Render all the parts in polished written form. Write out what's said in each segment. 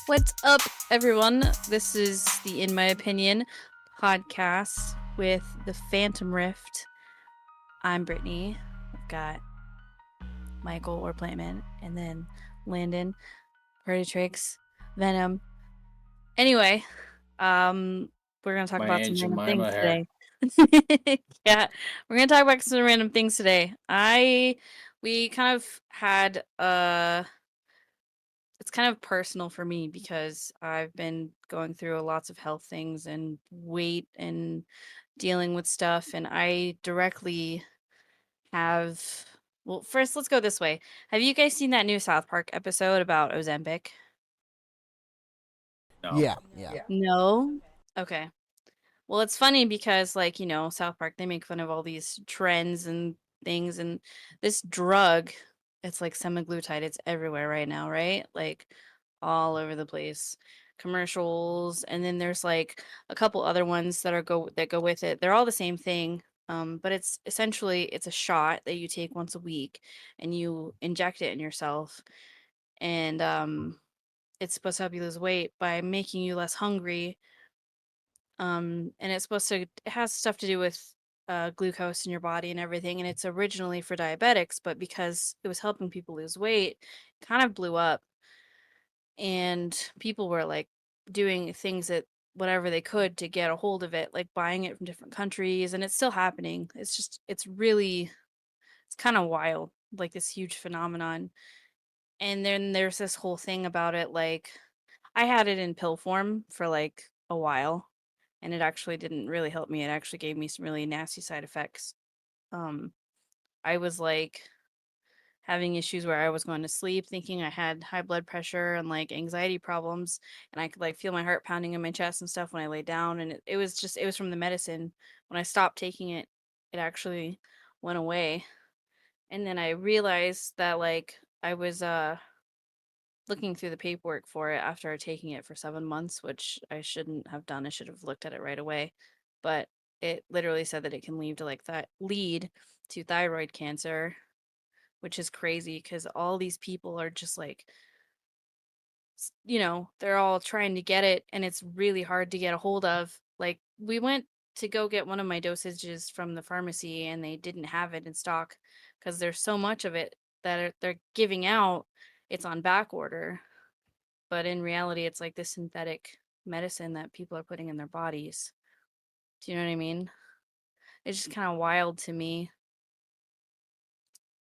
What's up, everyone? This is the In My Opinion podcast with the Phantom Rift. I'm Brittany. I've got Michael or Plantman, and then Landon, Predatrix, Venom. Anyway, we're gonna talk My about Aunt some random things Jemima hair. today. Yeah, we're gonna talk about some random things today. We kind of had it's kind of personal for me because I've been going through lots of health things and weight and dealing with stuff. And I directly have, well, first, let's go this way. Have you guys seen that new South Park episode about Ozempic? No. Yeah. No? Okay. Well, it's funny because, like, South Park, they make fun of all these trends and things. And this drug, it's like semaglutide, it's everywhere right now, right? Like, all over the place. Commercials, and then there's like a couple other ones that go with it. They're all the same thing. But it's essentially it's a shot that you take once a week and you inject it in yourself. And it's supposed to help you lose weight by making you less hungry. And it has stuff to do with glucose in your body and everything. And it's originally for diabetics, but because it was helping people lose weight, it kind of blew up. And people were like doing things that whatever they could to get a hold of it, like buying it from different countries, and it's still happening. It's kind of wild, like this huge phenomenon. And then there's this whole thing about it, like I had it in pill form for like a while, and it actually didn't really help me. It actually gave me some really nasty side effects. um I was like having issues where I was going to sleep thinking I had high blood pressure and like anxiety problems, and I could like feel my heart pounding in my chest and stuff when I lay down, and it was from the medicine. When I stopped taking it, it actually went away. And then I realized that like I was looking through the paperwork for it after taking it for 7 months, which I shouldn't have done. I should have looked at it right away. But it literally said that it can lead to thyroid cancer, which is crazy because all these people are just like, they're all trying to get it, and it's really hard to get a hold of. Like, we went to go get one of my dosages from the pharmacy, and they didn't have it in stock because there's so much of it that they're giving out. It's on back order, but in reality, it's like this synthetic medicine that people are putting in their bodies. Do you know what I mean? It's just kind of wild to me.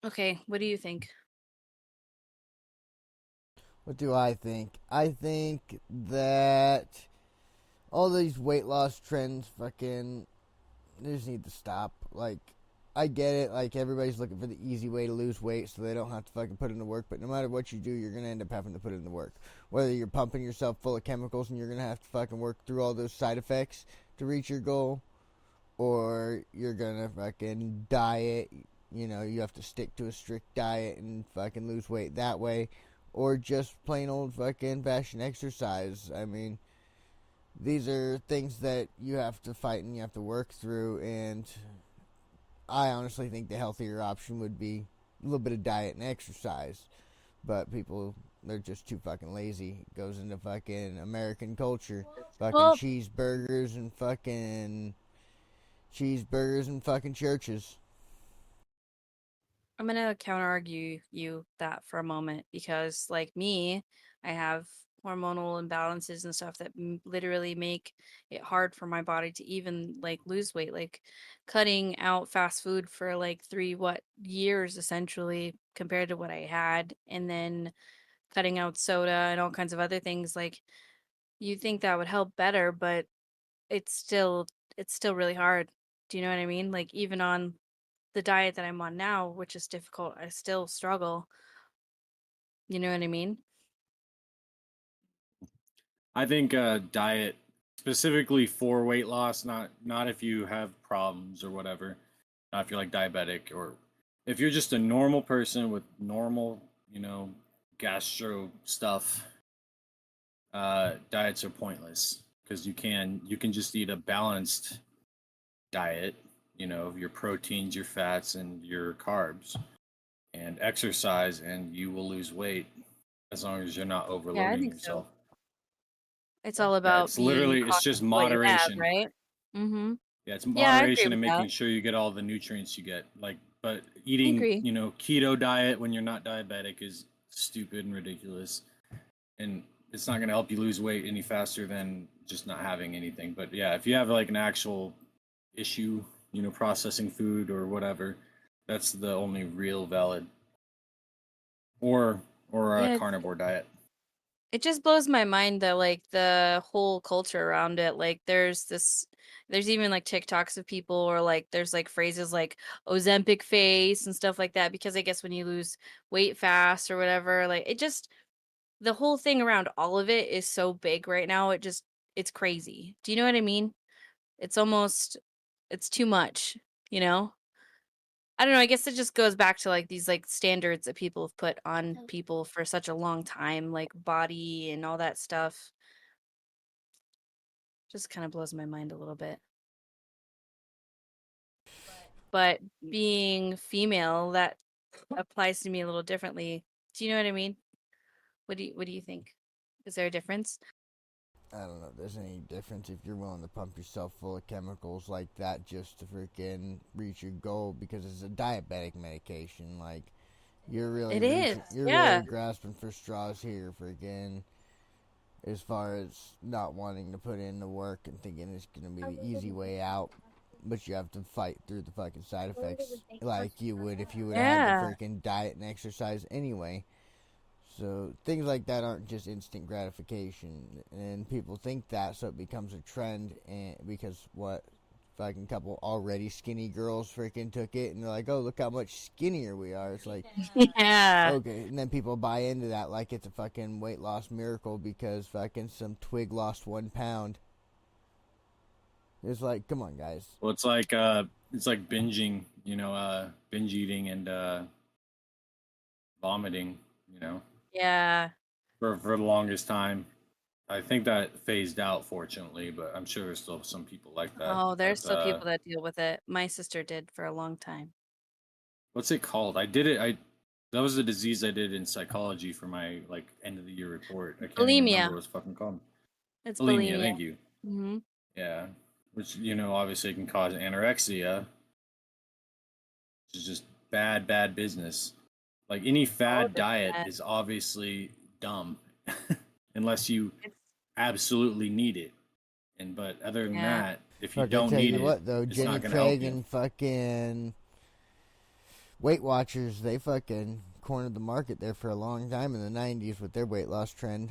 Okay, what do you think? What do I think? I think that all these weight loss trends fucking they just need to stop. Like, I get it, like everybody's looking for the easy way to lose weight so they don't have to fucking put in the work, but no matter what you do, you're gonna end up having to put in the work. Whether you're pumping yourself full of chemicals and you're gonna have to fucking work through all those side effects to reach your goal, or you're gonna fucking diet, you have to stick to a strict diet and fucking lose weight that way, or just plain old fucking fashion exercise. I mean, these are things that you have to fight and you have to work through, and I honestly think the healthier option would be a little bit of diet and exercise. But people, they're just too fucking lazy. It goes into fucking American culture. Fucking Well, cheeseburgers and fucking churches. I'm gonna counter argue you that for a moment because, like me, I have hormonal imbalances and stuff that literally make it hard for my body to even like lose weight. Like cutting out fast food for like what, years essentially compared to what I had, and then cutting out soda and all kinds of other things. Like you think that would help better, but it's still it's still really hard. Do you know what I mean? Like even on the diet that I'm on now, which is difficult, I still struggle. You know what I mean? I think diet specifically for weight loss, not if you have problems or whatever. Not if you're like diabetic or if you're just a normal person with normal, gastro stuff. Diets are pointless because you can just eat a balanced diet. Your proteins, your fats, and your carbs, and exercise, and you will lose weight as long as you're not Yeah, I overloading think so. yourself. It's all Yeah, about it's being literally it's cautious just of what you have, moderation. right? Mm-hmm. Yeah, it's Yeah, I agree moderation with and that. making sure you get all the nutrients you get. Like, but I eating, agree. keto diet when you're not diabetic is stupid and ridiculous, and it's not going to help you lose weight any faster than just not having anything. But yeah, if you have like an actual issue, processing food or whatever, that's the only real valid or a Yeah, carnivore diet. it just blows my mind that like the whole culture around it. Like there's even like TikToks of people or like there's like phrases like Ozempic face and stuff like that because I guess when you lose weight fast or whatever, like it just the whole thing around all of it is so big right now. It's crazy. Do you know what I mean? It's almost it's too much, you know? I don't know, I guess it just goes back to, like, these, like, standards that people have put on people for such a long time, like body and all that stuff. Just kinda blows my mind a little bit. But being female, that applies to me a little differently. Do you know what I mean? What do you think? Is there a difference? I don't know if there's any difference if you're willing to pump yourself full of chemicals like that just to freaking reach your goal because it's a diabetic medication. Like you're really It is, you're really yeah. grasping for straws here, freaking. As far as not wanting to put in the work and thinking it's gonna be the easy way out, but you have to fight through the fucking side effects like you would if you would have had the Yeah. freaking diet and exercise anyway. So things like that aren't just instant gratification, and people think that, so it becomes a trend. And because what fucking couple already skinny girls freaking took it, and they're like, "Oh, look how much skinnier we are." It's like, Yeah. okay, and then people buy into that like it's a fucking weight loss miracle because fucking some twig lost 1 pound. It's like, come on, guys. Well, it's like binging, binge eating and vomiting, Yeah. for the longest time. I think that phased out, fortunately, but I'm sure there's still some people like that. Oh, there's But still people that deal with it. My sister did for a long time. what's it called? I did it. I That was a disease I did in psychology for my like end of the year report. I can't even remember Bulimia. what it's fucking called. It's Bulimia. bulimia. Thank you. Mhm. Yeah, which obviously can cause anorexia, which is just bad business. Like any All fad of it's diet bad. is obviously dumb, unless you It's absolutely need it. But other than yeah. that, if you Fuck, I don't tell need you it, what though, it's Jenny not going to help Craig you. and fucking Weight Watchers, they fucking cornered the market there for a long time in the 90s with their weight loss trend.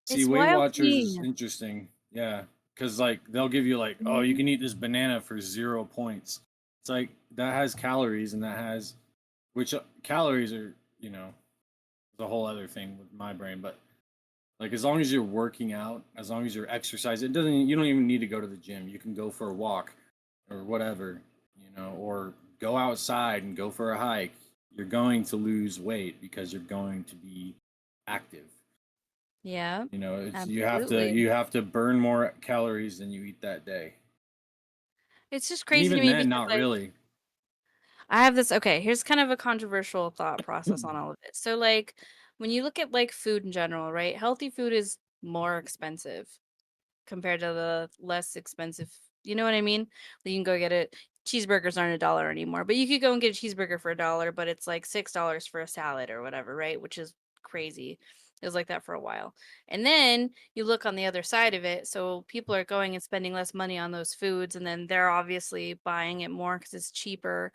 See, It's Weight wild to Watchers is me. interesting. Yeah, because like they'll give you like, oh, you Mhm. can eat this banana for 0 points. It's like that has calories and that has, which calories are, the whole other thing with my brain. But like as long as you're working out, as long as you're exercising, you don't even need to go to the gym. You can go for a walk or whatever, or go outside and go for a hike. You're going to lose weight because you're going to be active. Yeah, It's absolutely. you have to burn more calories than you eat that day. It's just And crazy to even me then, because, not like, really. I have this okay, here's kind of a controversial thought process on all of it. So, like, when you look at, like, food in general, right? Healthy food is more expensive compared to the less expensive you know what I mean? You can go get it cheeseburgers aren't a dollar anymore, but you could go and get a cheeseburger for a dollar, but it's, like, $6 for a salad or whatever, right? Which is crazy. It was like that for a while. And then you look on the other side of it, so people are going and spending less money on those foods, and then they're obviously buying it more because it's cheaper.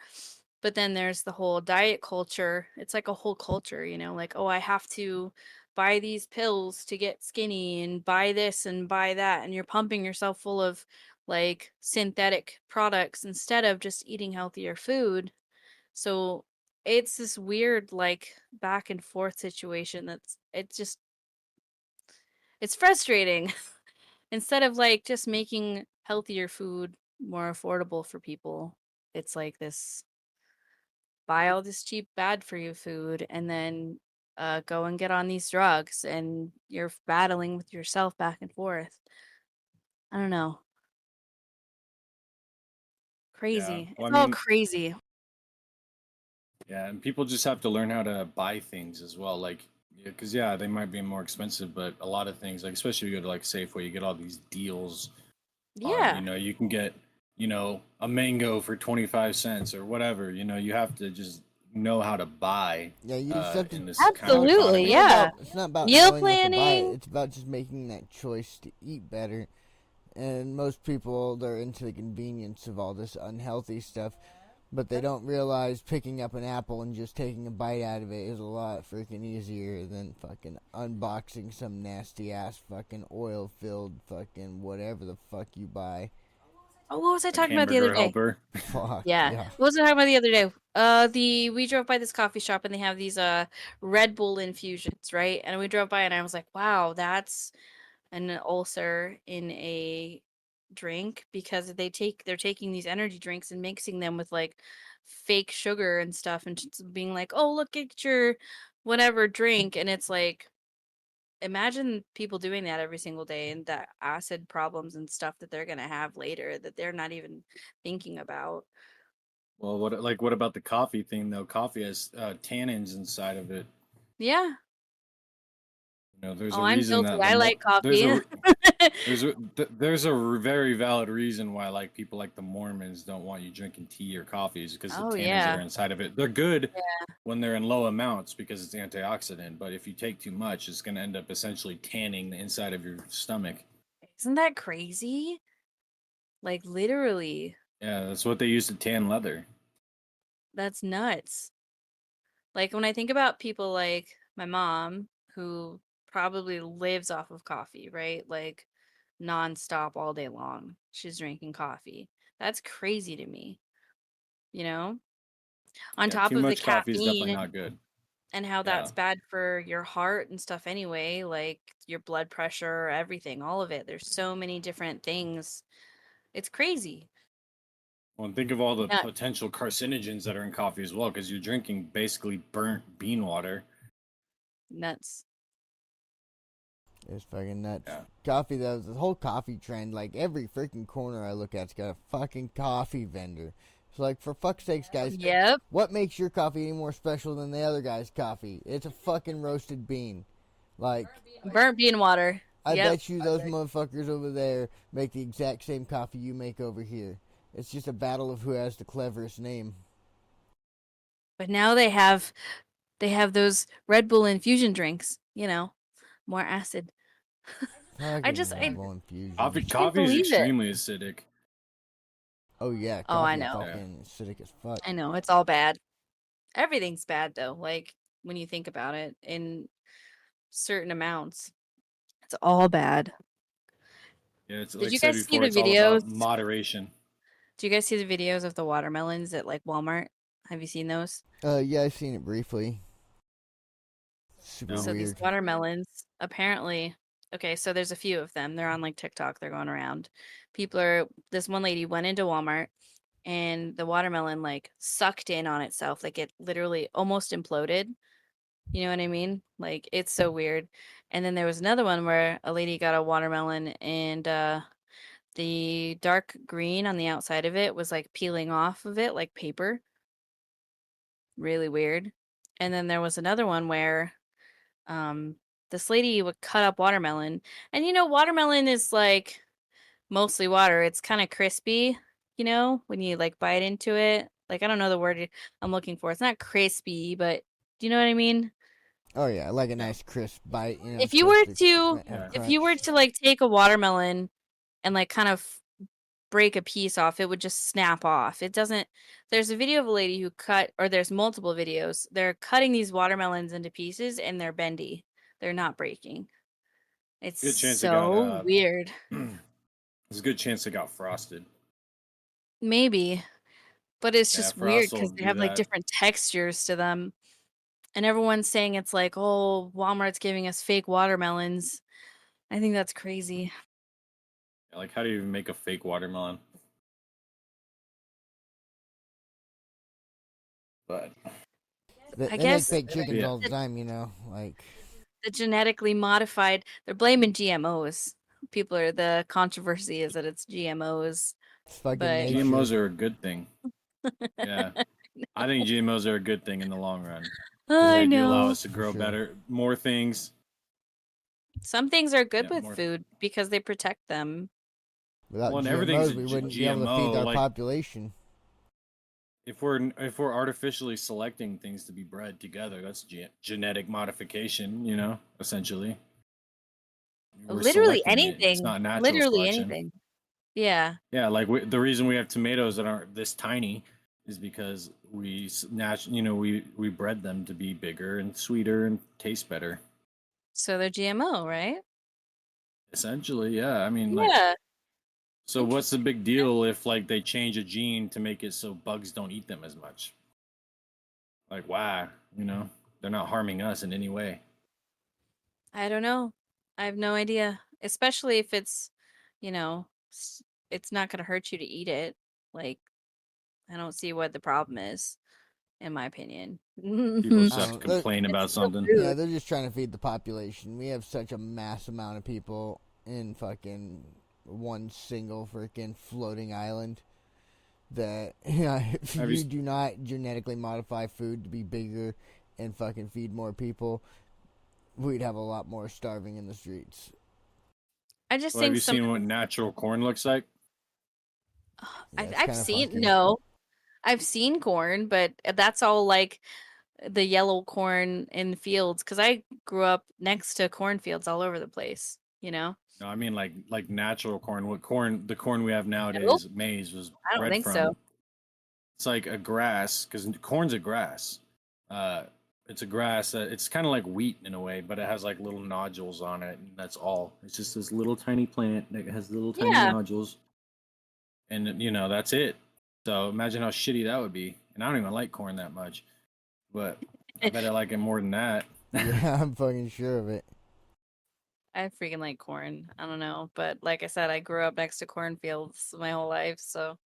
But then there's the whole diet culture. It's like a whole culture, like, oh, I have to buy these pills to get skinny and buy this and buy that. And you're pumping yourself full of like synthetic products instead of just eating healthier food. So it's this weird, like, back and forth situation it's frustrating. Instead of like just making healthier food more affordable for people, it's like this buy all this cheap bad for you food and then go and get on these drugs and you're battling with yourself back and forth. I don't know. Yeah. Crazy. Well, I It's all mean, crazy. yeah, and people just have to learn how to buy things as well. Like, Yeah, because they might be more expensive, but a lot of things, like especially if you go to like Safeway, you get all these deals on. Yeah. You can get a mango for 25 cents or whatever. You have to just know how to buy Yeah, you just have to. in this kind of Absolutely, economy. yeah. It's not about Meal knowing what to buy. planning. It's about just making that choice to eat better. And most people, they're into the convenience of all this unhealthy stuff, but they don't realize picking up an apple and just taking a bite out of it is a lot freaking easier than fucking unboxing some nasty ass fucking oil filled fucking whatever the fuck you buy. Oh, what was I Like talking about the other hamburger day? helper. Fuck. Yeah. Yeah. What was I talking about the other day? We drove by this coffee shop and they have these Red Bull infusions, right? And we drove by and I was like, wow, that's an ulcer in a drink because they're taking these energy drinks and mixing them with like fake sugar and stuff and just being like, oh, look at your whatever drink. And it's like, imagine people doing that every single day and the acid problems and stuff that they're going to have later that they're not even thinking about. Well, what about the coffee thing though? Coffee has tannins inside of it. Yeah. There's Oh, a I'm reason guilty. that I like there's coffee. a very valid reason why like people like the Mormons don't want you drinking tea or coffees because the Oh, tannins that yeah. are inside of it. They're good Yeah. when they're in low amounts because it's antioxidant, but if you take too much, it's going to end up essentially tanning the inside of your stomach. Isn't that crazy? Like, literally, Yeah, that's what they use to tan leather. that's nuts. Like, when I think about people like my mom, who probably lives off of coffee, right? Like, nonstop all day long, she's drinking coffee. That's crazy to me, you know? On Yeah, top too of the much coffee is definitely caffeine not good. and how Yeah. that's bad for your heart and stuff anyway, like your blood pressure, everything, all of it. There's so many different things. It's crazy. Well, and think of all the Nuts. potential carcinogens that are in coffee as well, because you're drinking basically burnt bean water. Nuts. It's fucking nuts. Yeah. Coffee, though, the whole coffee trend, like every freaking corner I look at's got a fucking coffee vendor. It's like, for fuck's sakes, guys, Yep. what makes your coffee any more special than the other guy's coffee? It's a fucking roasted bean. Like, Burnt bean water. I Yep. bet you those motherfuckers over there make the exact same coffee you make over here. It's just a battle of who has the cleverest name. But now they have those Red Bull infusion drinks, more acid. I just Fucking I Red Bull infusion. Coffee can't is believe it. extremely acidic. Oh yeah, Oh, I coffee know. fucking acidic as fuck. I know, it's all bad. Everything's bad though, like when you think about it in certain amounts. It's all bad. Yeah, it's Did like you I said guys see before, the it's all about videos? moderation. Do you guys see the videos of the watermelons at like Walmart? Have you seen those? Yeah, I've seen it briefly. Super No. So these weird. watermelons, apparently, okay, so there's a few of them. They're on like TikTok, they're going around. This one lady went into Walmart and the watermelon like sucked in on itself. Like it literally almost imploded. You know what I mean? Like it's so weird. And then there was another one where a lady got a watermelon and the dark green on the outside of it was like peeling off of it like paper. Really weird. And then there was another one where this lady would cut up watermelon. And watermelon is like mostly water. It's kind of crispy, when you like bite into it. Like I don't know the word I'm looking for. It's not crispy, but do you know what I mean? Oh yeah, like a nice crisp bite. You know, If you were supposed to have if you were crunch. to like take a watermelon and like kind of break a piece off, it would just snap off. It doesn't. There's a video of a lady who there's multiple videos. They're cutting these watermelons into pieces and they're bendy. They're not breaking. It's Good chance it got so weird. there's a good chance it got frosted. Maybe, but it's Yeah, just weird frost will because they do have like that. different textures to them. And everyone's saying it's like, oh, Walmart's giving us fake watermelons. I think that's crazy. Like, how do you even make a fake watermelon? But They make guess fake chickens Yeah. all the time. You know, like the genetically modified, they're blaming GMOs. The controversy is that it's GMOs. it's fucking But nature. GMOs are a good thing. Yeah, I think GMOs are a good thing in the long run. I They do allow know. us to grow Sure. better, more things. Some things are good Yeah, with more. food because they protect them. Without Well, and everything's GMOs, a we wouldn't be able to feed GMO. our Like population. if we're artificially selecting things to be bred together, that's genetic modification. Essentially, we're Literally selecting it. It's anything. not natural Literally selection. anything. Yeah. Yeah, like the reason we have tomatoes that aren't this tiny is because we bred them to be bigger and sweeter and taste better. So they're GMO, right? Essentially, yeah. I mean, like, Yeah. so what's the big deal if like they change a gene to make it so bugs don't eat them as much? Like, why? They're not harming us in any way. I don't know. I have no idea. Especially if it's, you know, it's not going to hurt you to eat it. Like, I don't see what the problem is, in my opinion. People just I have to don't. They're, complain about It's still something. yeah, food. they're just trying to feed the population. We have such a mass amount of people in fucking one single freaking floating island that if Have you you s- do not genetically modify food to be bigger and fucking feed more people, we'd have a lot more starving in the streets. I just Well, have think you some. seen what natural corn looks like? Yeah, it's I've kind of seen funky. no, I've seen corn, but that's all like the yellow corn in the fields. Because I grew up next to cornfields all over the place. You know. No, I mean like natural corn. What corn? The corn we have No, nowadays, maize, was I don't bred think from. so. It's like a grass because corn's a grass. Uh, it's a grass that it's kind of like wheat in a way, but it has like little nodules on it, and that's all. It's just this little tiny plant that has little tiny Yeah. nodules, and that's it. So imagine how shitty that would be. And I don't even like corn that much, but I bet I like it more than that. Yeah, I'm fucking sure of it. I freaking like corn. I don't know, but like I said, I grew up next to cornfields my whole life, so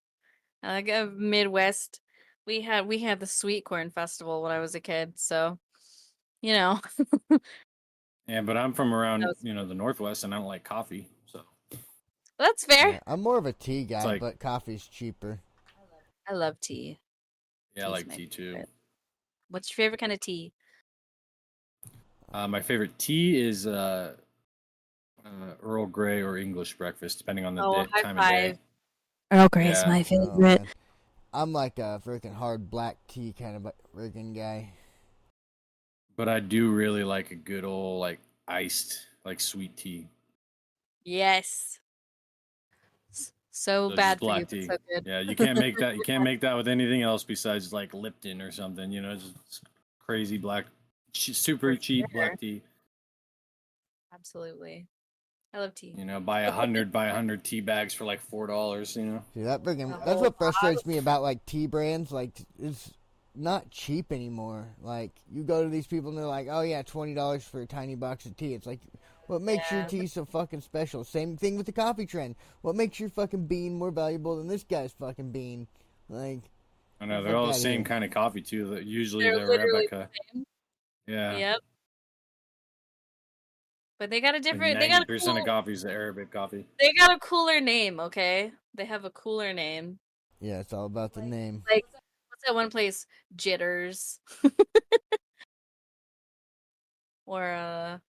I like Midwest. We had the sweet corn festival when I was a kid, so you know Yeah, but I'm from that around was, the Northwest, and I don't like coffee, so that's fair. Yeah, I'm more of a tea it's guy, like but coffee's cheaper. I love tea. yeah, I Tea's like my tea too. favorite. What's your favorite kind of tea? My favorite tea is Earl Grey or English breakfast, depending on the Oh, high time of day. five. Earl Grey is Yeah, my Oh favorite. man, I'm like a freaking hard black tea kind of freaking guy. but I do really like a good old like iced like sweet tea. Yes. So So just bad for you, black but tea. so good. Yeah, you can't make that. You can't make that with anything else besides like Lipton or something. Just crazy black, super For cheap sure. black tea. Absolutely. I love tea. Buy 100 tea bags for like $4. See that A freaking that's whole what lot. frustrates me about like tea brands. Like it's not cheap anymore. Like you go to these people and they're like, "Oh yeah, $20 for a tiny box of tea." It's like, what makes your Yeah. tea so fucking special? Same thing with the coffee trend. What makes your fucking bean more valuable than this guy's fucking bean? Like, I know fuck they're all the outta same here. kind of coffee too. Usually They're they're literally Arabica. the same. Yeah, Yep. But they got a like different they got a 90% of cool coffee is the Arabic coffee. they got a cooler name, okay? They have a cooler name. Yeah, it's all about the name. Like what's that one place? Jitters. Or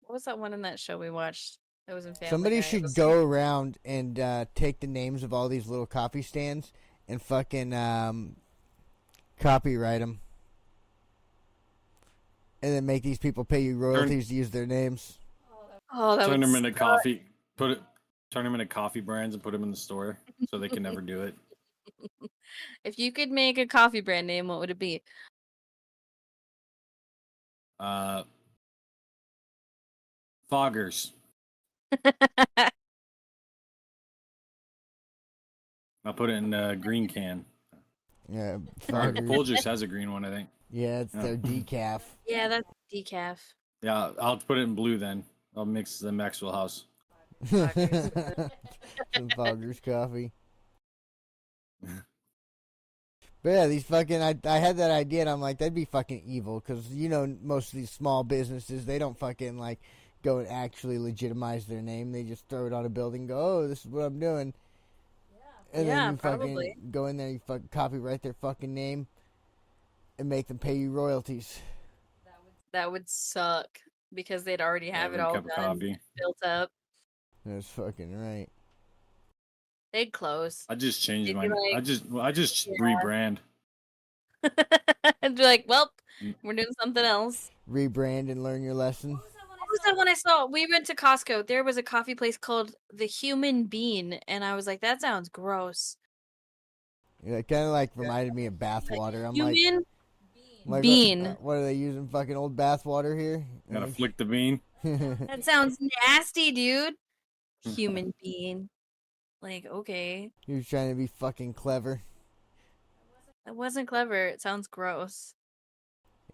what was that one in that show we watched? That was in Family Somebody Guy. It should was go around and take the names of all these little coffee stands and fucking copyright them, and then make these people pay you royalties to use their names. Oh, that Turn would them into suck. coffee. Turn them into coffee brands and put them in the store so they can never do it. If you could make a coffee brand name, what would it be? Foggers. I'll put it in a green can. Yeah, Or fuckers. Folgers has a green one, I think. Yeah, it's Yeah. their decaf. Yeah, that's decaf. Yeah, I'll put it in blue then. I'll mix the Maxwell House. Some Foggers coffee. But yeah, these fucking I had that idea and I'm like, that'd be fucking evil because most of these small businesses, they don't fucking like go and actually legitimize their name. They just throw it on a building and go, "Oh, this is what I'm doing." And Yeah, then you probably. fucking go in there, you fucking copyright their fucking name and make them pay you royalties. That would suck because they'd already have it Every all cup of done, coffee. built up. That's fucking right. They'd close. I just changed They'd be mine. like, I just yeah. rebrand. And be like, well, Mm. we're doing something else. Rebrand and learn your lesson. What was that one I saw? We went to Costco. There was a coffee place called The Human Bean, and I was like, that sounds gross. Yeah, it kind of like reminded me of bathwater. I'm like, Human like, bean. what are they using? Fucking old bathwater here? Gotta flick the bean. That sounds nasty, dude. Human bean. Like, okay. He was trying to be fucking clever. That wasn't clever. It sounds gross.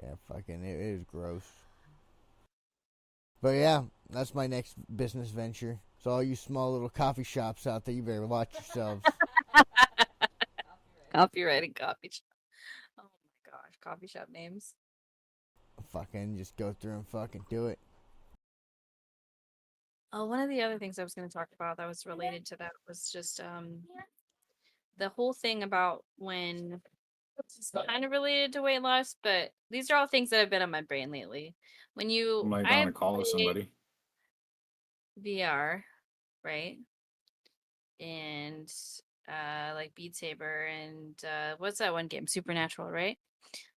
Yeah, fucking, it is gross. But yeah, that's my next business venture. So all you small little coffee shops out there, you better watch yourselves. Copyrighting coffee shop. Oh my gosh, coffee shop names. Fucking just go through and fucking do it. Oh, one of the other things I was going to talk about that was related to that was just the whole thing about when it's kind of related to weight loss, but these are all things that have been on my brain lately. When you You might I want to call with played somebody. VR, right? And like Beat Saber and what's that one game? Supernatural, right?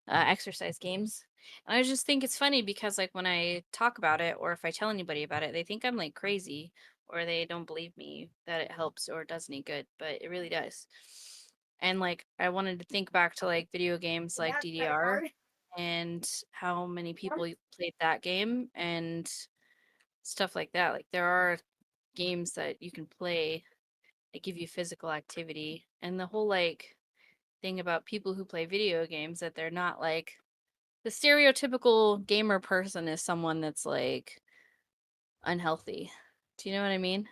Exercise games. And I just think it's funny because like when I talk about it or if I tell anybody about it, they think I'm like crazy or they don't believe me that it helps or does any good, but it really does. And like I wanted to think back to like video games like DDR and how many people played that game and stuff like that. Like there are games that you can play that give you physical activity and the whole like thing about people who play video games that they're not like the stereotypical gamer person is someone that's like unhealthy. Do you know what I mean?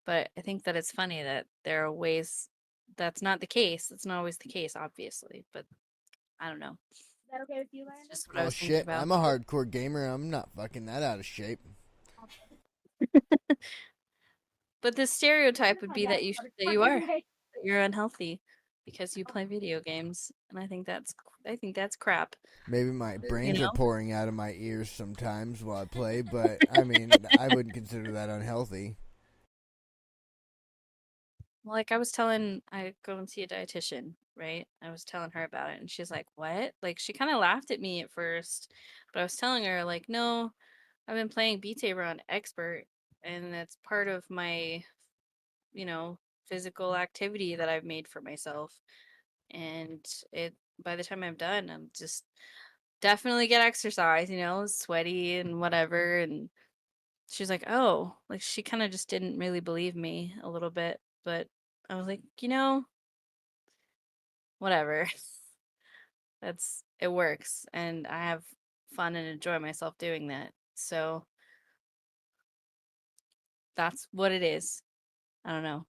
But I think that it's funny that there are ways that's not the case. That's not always the case, obviously. But I don't know. Is that okay with you, Larry? Just what I Oh was thinking shit, about. I'm a hardcore gamer. I'm not fucking that out of shape. But the stereotype would be that you are that you're unhealthy because you play video games, and I think that's crap. Maybe my brains know? are pouring out of my ears sometimes while I play, but I mean, I wouldn't consider that unhealthy. Well, like I go and see a dietitian, right? I was telling her about it, and she's like, "What?" Like she kind of laughed at me at first, but I was telling her like, "No, I've been playing Beat Saber on expert, and that's part of my, you know, physical activity that I've made for myself. And it by the time I'm done, I'm just definitely get exercise, sweaty and whatever." And she's like, "Oh," like she kind of just didn't really believe me a little bit, but I was like, whatever. It works and I have fun and enjoy myself doing that. So that's what it is. I don't know.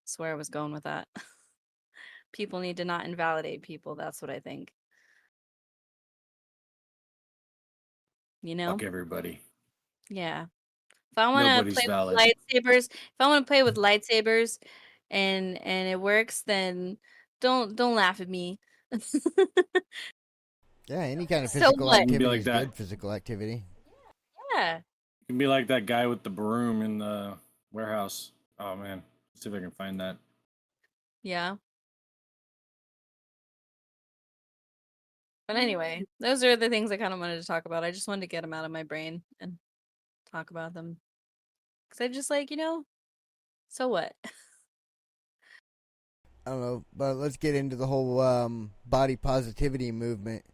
That's where I was going with that. People need to not invalidate people. That's what I think. Fuck everybody. Yeah. If I want to Nobody's play valid. with lightsabers, if I want to play with lightsabers and it works, then don't laugh at me. Yeah, any kind of So physical what? activity Be like is that. good physical activity. Yeah. You can be like that guy with the broom in the warehouse. Oh man, let's see if I can find that. Yeah. But anyway, those are the things I kind of wanted to talk about. I just wanted to get them out of my brain and talk about them. Because I just like, so what? I don't know, but let's get into the whole body positivity movement.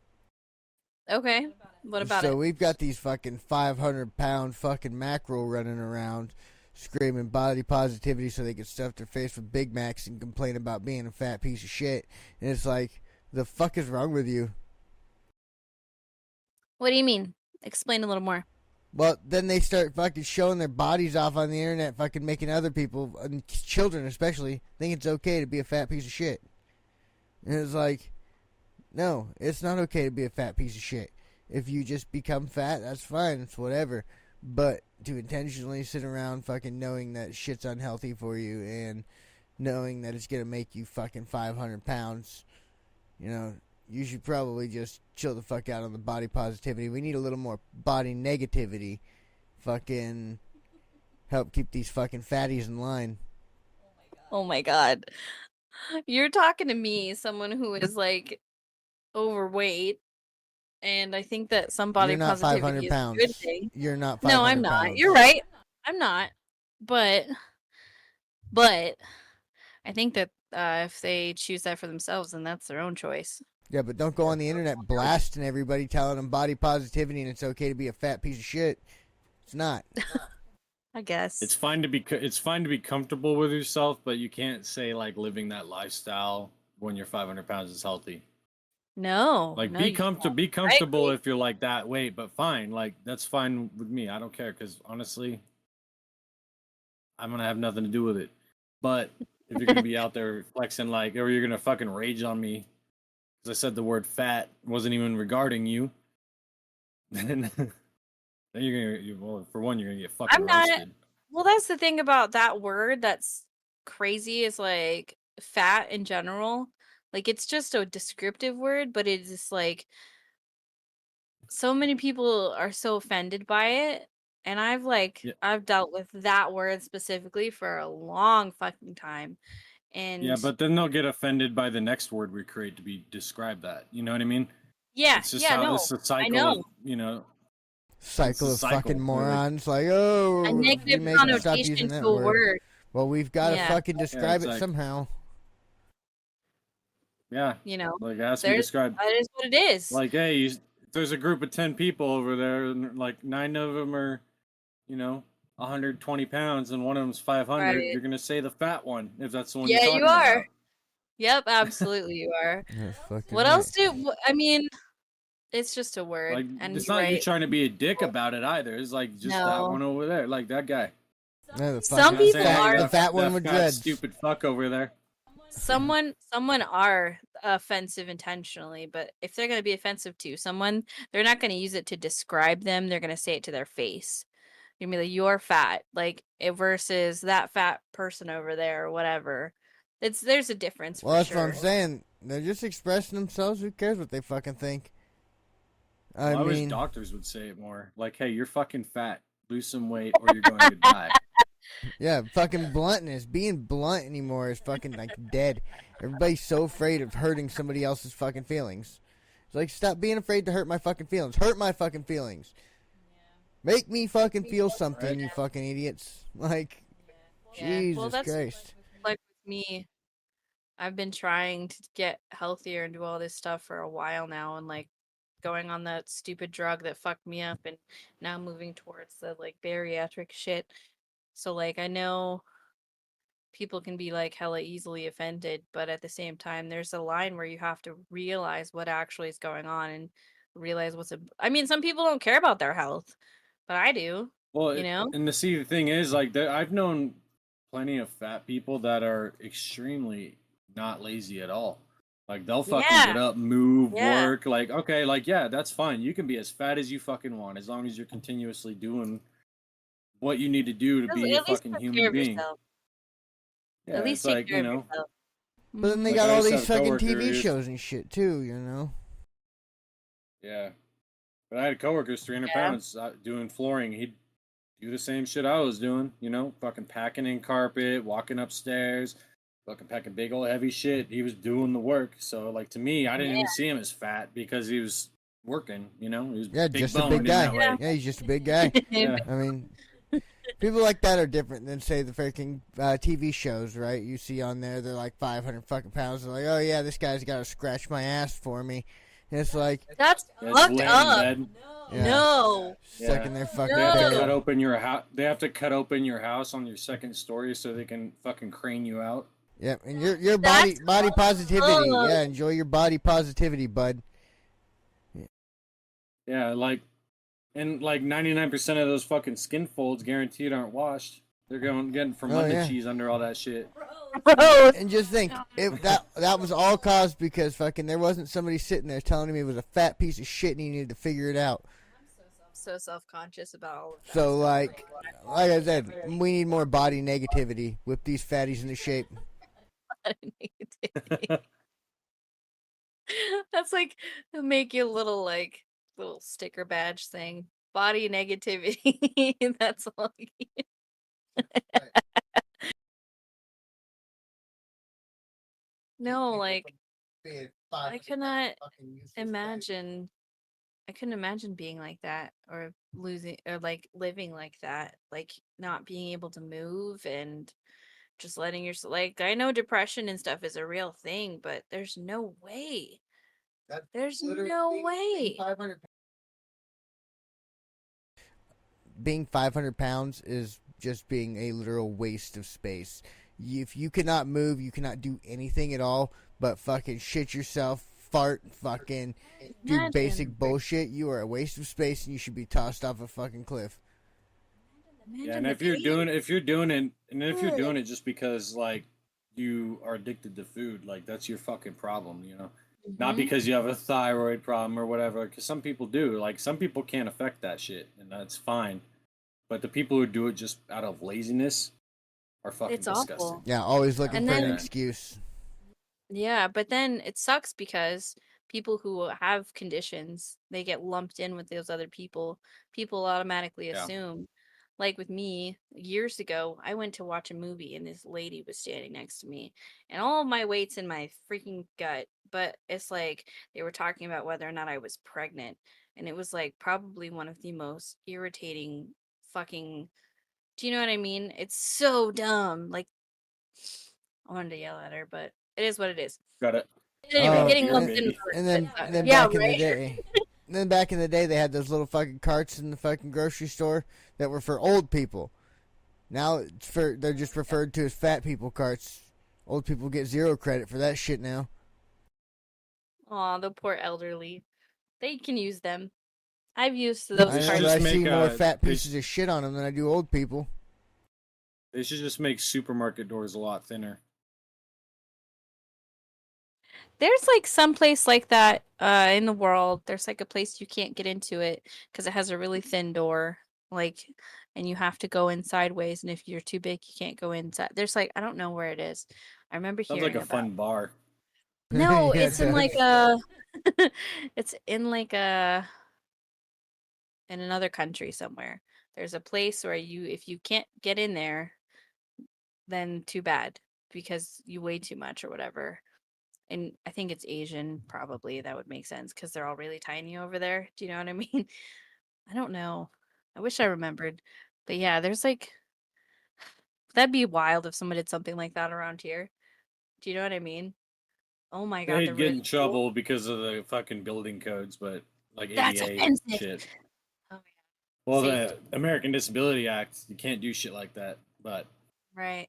Okay. What about So it? we've got these fucking 500-pound fucking mackerel running around screaming body positivity so they can stuff their face with Big Macs and complain about being a fat piece of shit. And it's like, the fuck is wrong with you? What do you mean? Explain a little more. Well, then they start fucking showing their bodies off on the internet, fucking making other people, and children especially, think it's okay to be a fat piece of shit. And it's like, no, it's not okay to be a fat piece of shit. If you just become fat, that's fine, it's whatever. But to intentionally sit around fucking knowing that shit's unhealthy for you and knowing that it's gonna make you fucking 500 pounds, you should probably just chill the fuck out on the body positivity. We need a little more body negativity. Fucking help keep these fucking fatties in line. Oh my god. You're talking to me, someone who is like overweight, and I think that some body You're not positivity 500 is a good pounds. thing. You're not 500 No, I'm not. pounds. You're right. I'm not. But I think that if they choose that for themselves, then that's their own choice. Yeah, but don't go on the internet blasting everybody, telling them body positivity and it's okay to be a fat piece of shit. It's not. I guess. It's fine to be comfortable with yourself, but you can't say like living that lifestyle when you're 500 pounds is healthy. No. Like no, be you comfortable, can't. be comfortable agree. if you're like that weight, but fine, like that's fine with me. I don't care because honestly, I'm gonna have nothing to do with it. But if you're gonna be out there flexing like, or you're gonna fucking rage on me because I said the word fat wasn't even regarding you, then well, for one, you're gonna get fucking I'm not. roasted. Well, that's the thing about that word that's crazy is like fat in general. Like it's just a descriptive word, but it is like so many people are so offended by it. And Yeah, I've dealt with that word specifically for a long fucking time. yeah, And but then they'll get offended by the next word we create to be describe that. You know what I mean? It's just how no, it's a I cycle of know. Cycle a of cycle. fucking We're like, morons. Like, A oh, we negative make them stop connotation using to that a word. word. Well, we've got to Yeah. fucking describe it's it like- somehow. yeah, You know, like it has to be described. that is what it is. Like, hey, there's a group of 10 people over there, and like 9 of them are, 120 pounds, and one of them's 500. Right. You're gonna say the fat one if that's the one Yeah, you're you talking are. about. Yep, absolutely you are. That's fucking What right. else I mean, it's just a word. Like, and it's you're not right. you trying to be a dick about it either. It's like just that No. one over there, like that guy. Yeah, the Some fucking people fat, are- the fat one that with fat, dreads. stupid fuck over there. Someone are offensive intentionally, but if they're going to be offensive to someone, they're not going to use it to describe them. They're going to say it to their face. You're going to be like, you're fat, like versus that fat person over there or whatever. There's a difference. Well, for that's sure. what I'm saying. They're just expressing themselves. Who cares what they fucking think? I I wish mean, doctors would say it more. Like, hey, you're fucking fat. Lose some weight, or you're going to die. yeah, fucking bluntness. Being blunt anymore is fucking like dead. Everybody's so afraid of hurting somebody else's fucking feelings. It's like, stop being afraid to hurt my fucking feelings. Hurt my fucking feelings. Make me fucking feel something, you fucking idiots. Like, Yeah. Jesus Well, that's Christ. like with me. I've been trying to get healthier and do all this stuff for a while now, and like going on that stupid drug that fucked me up, and now moving towards the like bariatric shit. So like I know people can be like hella easily offended, but at the same time there's a line where you have to realize what actually is going on and realize I mean, some people don't care about their health, but I do. Well, You know? and the thing is, like, I've known plenty of fat people that are extremely not lazy at all. Like, they'll fucking Yeah. get up, move, Yeah. work. Like, okay, like, yeah, that's fine. You can be as fat as you fucking want as long as you're continuously doing what you need to do to be a At least fucking take care human of being. yourself. Yeah, At least it's take like, care of yourself. But then they Mhm. got Like, I all used to these have a fucking coworker TV who's- shows and shit too, you know? Yeah. But I had coworkers, 300 Yeah. pounds, doing flooring. He'd do the same shit I was doing, fucking packing in carpet, walking upstairs, fucking packing big old heavy shit. He was doing the work. So, like, to me, I didn't even see him as fat because he was working, He was Yeah, big just a boned big in guy. that way. Yeah, he's just a big guy. Yeah. I mean, people like that are different than, say, the freaking TV shows, right? You see on there, they're like 500 fucking pounds. They're like, oh, yeah, this guy's got to scratch my ass for me. And it's like, That's Yeah, just fucked laying in up. bed. yeah, No. stuck Yeah. in their fucking They have to No. cut bed. open your house. They have to cut open your house on your second story so they can fucking crane you out. Yep, and your body That's positivity. up. Yeah, enjoy your body positivity, bud. Yeah, like, and like 99% of those fucking skin folds guaranteed aren't washed. They're getting from Oh, Monday yeah. cheese under all that shit. Gross. And just think, if that was all caused because fucking there wasn't somebody sitting there telling him he was a fat piece of shit and he needed to figure it out. So self-conscious about all of that. So stuff. like I said, we need more body negativity. Whip these fatties into shape. That's That's like make you a little sticker badge thing. Body negativity. That's all. No, like I cannot imagine. I couldn't imagine being like that or losing or like living like that, like not being able to move and just letting yourself like I know depression and stuff is a real thing, but there's no way. There's no way. Being 500 pounds is just being a literal waste of space. If you cannot move, you cannot do anything at all but fucking shit yourself, fart, fucking do basic Imagine. bullshit, you are a waste of space and you should be tossed off a fucking cliff. Yeah, Imagine and the if you're pain. doing it just because like you are addicted to food, like that's your fucking problem, you know. Not Mhm. because you have a thyroid problem or whatever, because some people do. Like some people can't affect that shit, and that's fine. But the people who do it just out of laziness are fucking It's disgusting. awful. Yeah, always looking And for an then excuse. yeah, but then it sucks because people who have conditions, they get lumped in with those other people. People automatically Yeah. assume. Like with me, years ago, I went to watch a movie and this lady was standing next to me, and all of my weight's in my freaking gut. But it's like they were talking about whether or not I was pregnant, and it was like probably one of the most irritating fucking. Do you know what I mean? It's so dumb. Like I wanted to yell at her, but it is what it is. Got it. Anyway, Got a getting beer, lumped in baby. with And her, then, and then yeah, back in the right. day, and then back in the day, they had those little fucking carts in the fucking grocery store that were for old people. Now they're just referred to as fat people carts. Old people get zero credit for that shit now. Aw, the poor elderly. They can use them. I've used I those know, should but carts. I just see make more fat they pieces of shit on them than I do old people. They should just make supermarket doors a lot thinner. There's like some place like that in the world. There's like a place you can't get into it because it has a really thin door. Like, and you have to go in sideways. And if you're too big, you can't go inside. There's like, I don't know where it is. I remember Sounds like hearing a about. fun bar. No, Yeah, it's it in like does. a. It's in like a in another country somewhere. There's a place where if you can't get in there, then too bad because you weigh too much or whatever. And I think it's Asian, probably. That would make sense because they're all really tiny over there. Do you know what I mean? I don't know. I wish I remembered. But yeah, there's like that'd be wild if someone did something like that around here. Do you know what I mean? Oh my god, They'd they're get really in cool. trouble because of the fucking building codes, but like That's ADA and offensive. shit. Oh my god. Well, Safety. the American Disability Act, you can't do shit like that. But Right.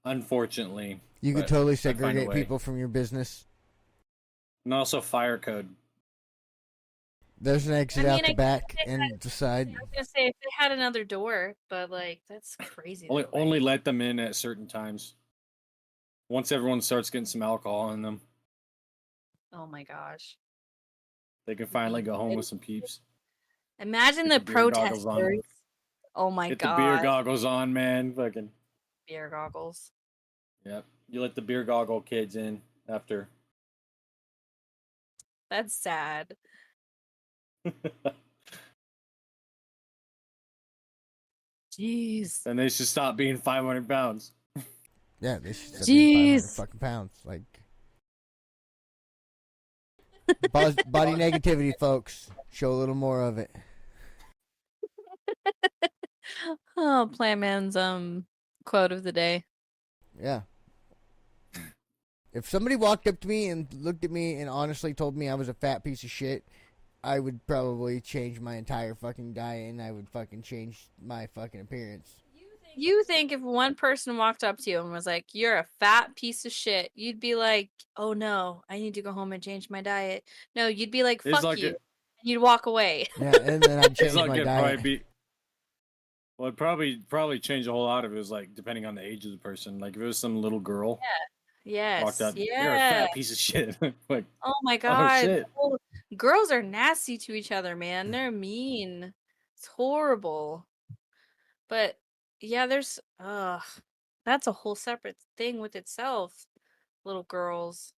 unfortunately, You could but totally I'd find a segregate way. people from your business. And also fire code. There's an I exit mean, out I the guess back if they and the side. I was gonna say if they had another door, but like that's crazy Only though, only right? let them in at certain times. Once everyone starts getting some alcohol in them, Oh my gosh. they can finally go home And with some peeps. imagine Get the the beer goggles on. protesters. Oh my Get the beer gosh. goggles on, man. Fucking Beer goggles. yep. You let the beer goggle kids in after. That's sad. Jeez. Then they should stop being 500 pounds. Yeah, they should stop being 500 Jeez. fucking pounds. Like, body negativity, folks. Show a little more of it. Oh, Playman's quote of the day. Yeah. If somebody walked up to me and looked at me and honestly told me I was a fat piece of shit, I would probably change my entire fucking diet and I would fucking change my fucking appearance. You think if one person walked up to you and was like, "You're a fat piece of shit," you'd be like, "Oh no, I need to go home and change my diet." No, you'd be like, It's "Fuck like you," it. and you'd walk away. Yeah, and then I'd It's change like my it'd probably diet. be. Well, it'd probably change a whole lot if it was like depending on the age of the person. Like if it was some little girl walked Yes, up, you're a yeah. fat piece of shit. Like, Oh my oh god. shit. Oh, girls are nasty to each other, man. They're mean. It's horrible. But yeah, there's that's a whole separate thing with itself. Little girls.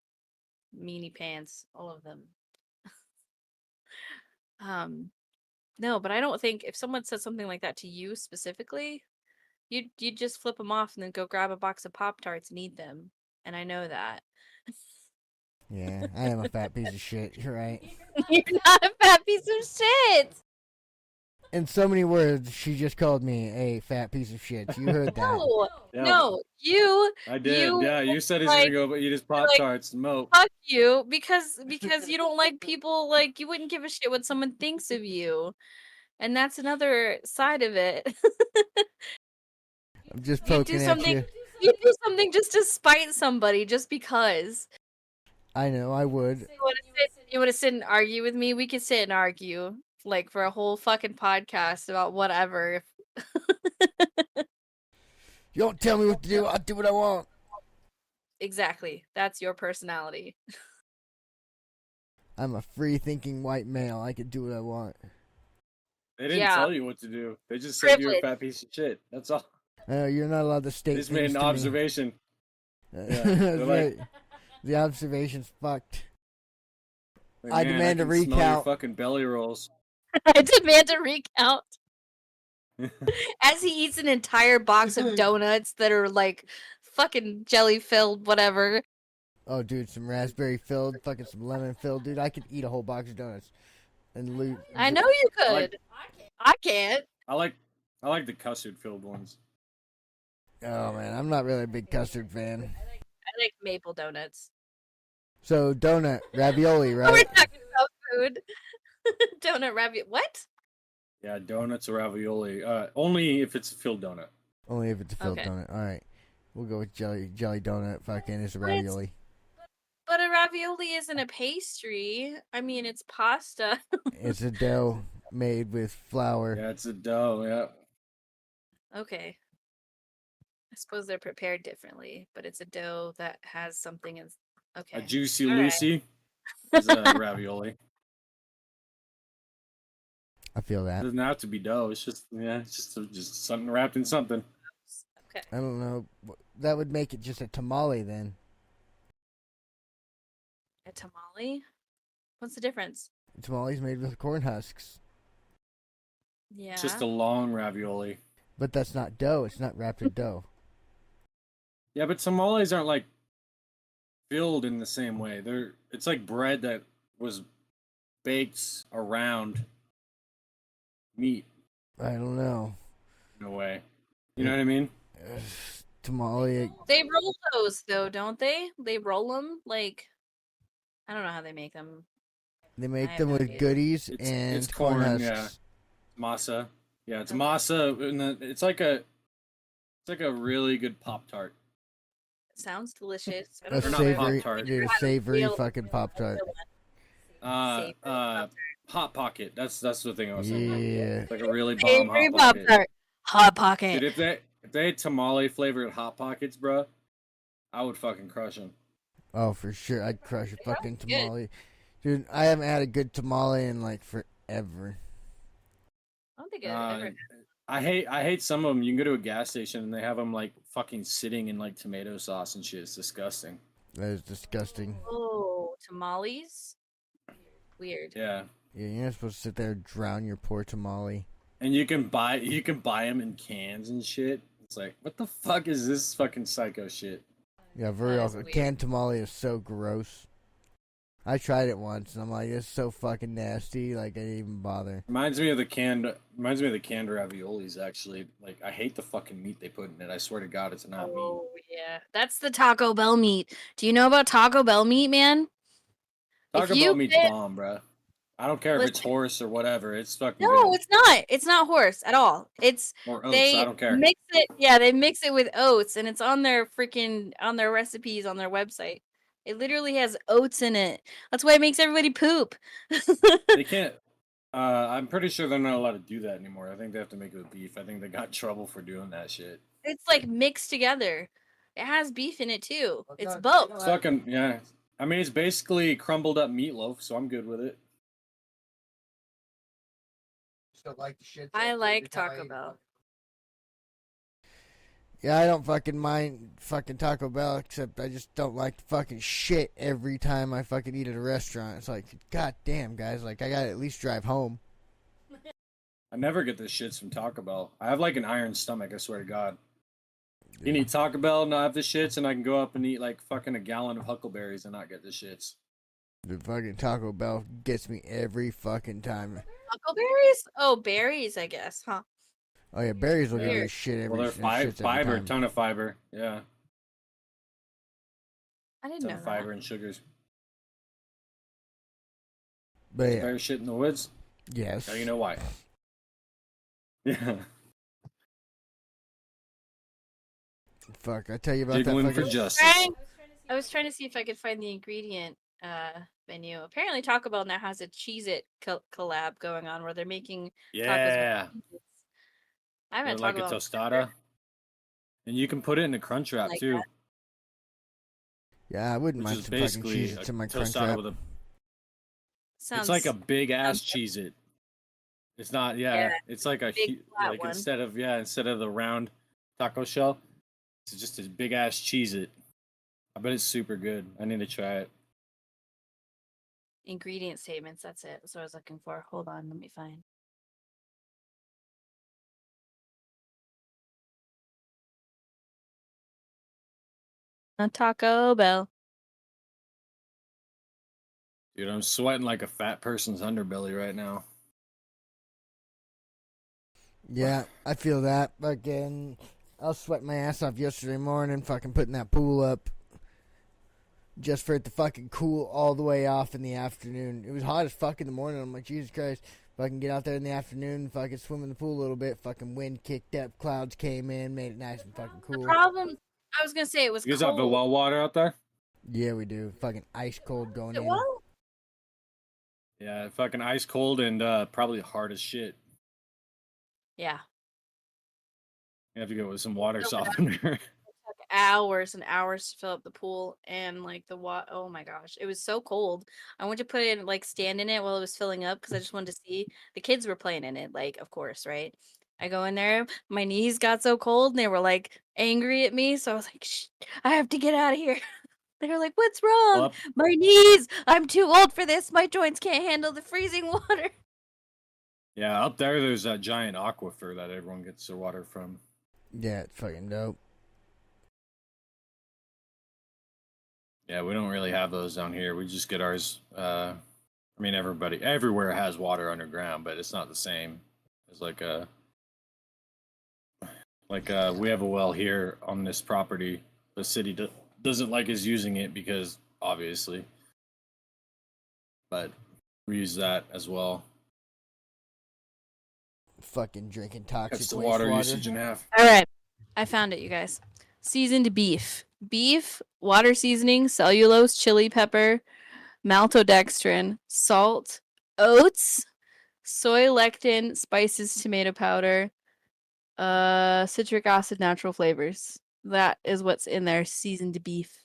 meanie pants, all of them. No, but I don't think if someone said something like that to you specifically, you'd just flip them off and then go grab a box of Pop-Tarts and eat them. And I know that. Yeah, I am a fat piece of shit. You're right. You're not a fat piece of shit. In so many words, she just called me a fat piece of shit. You heard that. No, Yeah, no, you, I did. you, Yeah, you said he's like, gonna go eat his Pop Tarts. Moat. fuck you because you don't like people, like, you wouldn't give a shit what someone thinks of you. And that's another side of it. I'm just You do poking at something you. you do something just to spite somebody just because. I know, I would. You wanna sit and argue with me? We could sit and argue like for a whole fucking podcast about whatever. You don't tell me what to do. I'll do what I want. Exactly. That's your personality. I'm a free-thinking white male. I can do what I want. They didn't Yeah. tell you what to do. They just said you're a Privilege. fat piece of shit. That's all. You're not allowed to They state just made things an to me. observation. That's they're like- right. The observation's fucked. Like, I man, demand a can smell your recount. fucking belly rolls. I demand a recount. As he eats an entire box of donuts that are like fucking jelly filled, whatever. Oh, dude, some raspberry filled, fucking some lemon filled, dude. I could eat a whole box of donuts and loot. I know you could. like- I can't. I like the custard filled ones. Oh man, I'm not really a big custard fan. I like maple donuts. So donut, ravioli, We're right? talking about food. Donut ravioli. What? Yeah, donuts or ravioli. Only if it's a filled donut. Only if it's a filled Okay. donut. All right, we'll go with jelly donut. Fucking it's a But it's- ravioli. But a ravioli isn't a pastry. I mean, it's pasta. It's a dough made with flour. Yeah, it's a dough. Yeah. Okay. I suppose they're prepared differently, but it's a dough that has something in. Okay. A juicy All right. Lucy is a ravioli. I feel It that. doesn't have to be dough. It's just just something wrapped in something. Okay. I don't know. That would make it just a tamale then. A tamale? What's the difference? Tamale's made with corn husks, Yeah. It's just a long ravioli. but that's not dough. It's not wrapped in dough. Yeah, but tamales aren't like filled in the same way. It's like bread that was baked around meat I don't know. in a way. You know what I mean? Tamale. They roll those though, don't they? They roll them like I don't know how they make them. They make have them no with idea. goodies It's and corn, corn husks. yeah. Masa. Yeah, it's Okay. masa, and it's like a really good Pop Tart. It sounds delicious. I A don't Or know not if I savory, Pop-Tart. dude, a How to savory feel- fucking Pop Tart. Savory Pop-Tart. Hot Pocket. That's the thing I was saying. Yeah. It's like a really bomb Savory Hot Pocket. Pop-Tart. Hot Pocket. Dude, if they had tamale flavored Hot Pockets, bro, I would fucking crush them. Oh, for sure. I'd crush a fucking good. tamale. Dude, I haven't had a good tamale in like forever. I don't think I've ever. I hate some of them. You can go to a gas station and they have them like fucking sitting in like tomato sauce and shit. It's disgusting. That is disgusting. Oh, tamales. Weird. Yeah, Yeah, you're not supposed to sit there and drown your poor tamale. and you can buy them in cans and shit. It's like, what the fuck is this fucking psycho shit? Yeah, very That is often. weird. Canned tamale is so gross. I tried it once and I'm like, it's so fucking nasty. Like, I didn't even bother. Reminds me of the canned raviolis. Actually, like I hate the fucking meat they put in it. I swear to God, it's not meat. Oh yeah, that's the Taco Bell meat. Do you know about Taco Bell meat, man? Taco If you Bell meat's get- bomb, bro. I don't care if it's Listen. horse or whatever. It's fucking No, good. it's not. It's not horse at all. It's Or oats. they I don't care. mix it. Yeah, they mix it with oats, and it's on their recipes on their website. It literally has oats in it. That's why it makes everybody poop. They can't. I'm pretty sure they're not allowed to do that anymore. I think they have to make it with beef. I think they got in trouble for doing that shit. It's like mixed together. It has beef in it too. Well, It's God, both. you It's know, fucking yeah. I mean, it's basically crumbled up meatloaf, so I'm good with it. Just don't like the shit I that like Italian Taco Bell. fuck. Yeah, I don't fucking mind fucking Taco Bell, except I just don't like fucking shit every time I fucking eat at a restaurant. It's like, god damn, guys, like I gotta at least drive home. I never get the shits from Taco Bell. I have like an iron stomach, I swear to God. You need Taco Bell, not have the shits, and I can go up and eat like fucking a gallon of Huckleberries and not get the shits. The fucking Taco Bell gets me every fucking time. Huckleberries? Oh, berries, I guess, huh? Oh yeah, berries will give you Weird. shit every Well, they're shits every fiber, time. ton of fiber. Yeah, I didn't ton know of that. fiber and sugars. But yeah, Bear shit in the woods. yes. Now you know why. Yeah. Fuck, I tell you about Jiggling that for fucking. justice. I was trying to see if I could find the ingredient menu. Apparently, Taco Bell now has a Cheez-It collab going on where they're making tacos Yeah. with Cheez-Its. I haven't Or had like a Taco Bell tostada. And you can put it in a crunch wrap like too, that. Yeah, I wouldn't which mind is some fucking basically cheese a in my crunch tostada wrap. with a. Sounds It's like a big ass sounds Cheez It. It's not, Yeah, yeah. It's like a big flat like one. instead of the round taco shell, it's just a big ass Cheez It. I bet it's super good. I need to try it. ingredient statements. That's it. That's what I was looking for. Hold on, let me find. A Taco Bell. Dude, I'm sweating like a fat person's underbelly right now. Yeah, I feel that. Fucking, I was sweating my ass off yesterday morning, fucking putting that pool up, just for it to fucking cool all the way off in the afternoon. It was hot as fuck in the morning. I'm like, Jesus Christ, fucking get out there in the afternoon, fucking swim in the pool a little bit. Fucking wind kicked up, clouds came in, made it nice and fucking The cool. problem, I was gonna say it was You guys have the cold. well water out there? Yeah, we do. Fucking ice cold going It in. was? Yeah, fucking ice cold and probably hard as shit. Yeah. You have to go with some water Fill it up. softener. Took hours and hours to fill up the pool and like the water. Oh my gosh, it was so cold. I went to put it like stand in it while it was filling up because I just wanted to see. The kids were playing in it, like of course, right? I go in there, my knees got so cold and they were like angry at me, so I was like, Shh, I have to get out of here. They were like, "What's wrong? Well, My knees. I'm too old for this. My joints can't handle the freezing water." yeah, up there's that giant aquifer that everyone gets their water from. Yeah, it's fucking dope. Yeah, we don't really have those down here. We just get ours. I mean, everywhere has water underground, but it's not the same. It's like we have a well here on this property. The city doesn't like us using it because obviously, but we use that as well. Fucking drinking toxic That's the wastewater. water usage in half. All right, I found it, you guys. Seasoned beef, water seasoning, cellulose, chili pepper, maltodextrin, salt, oats, soy lectin, spices, tomato powder, citric acid, natural flavors. That is what's in there. Seasoned beef.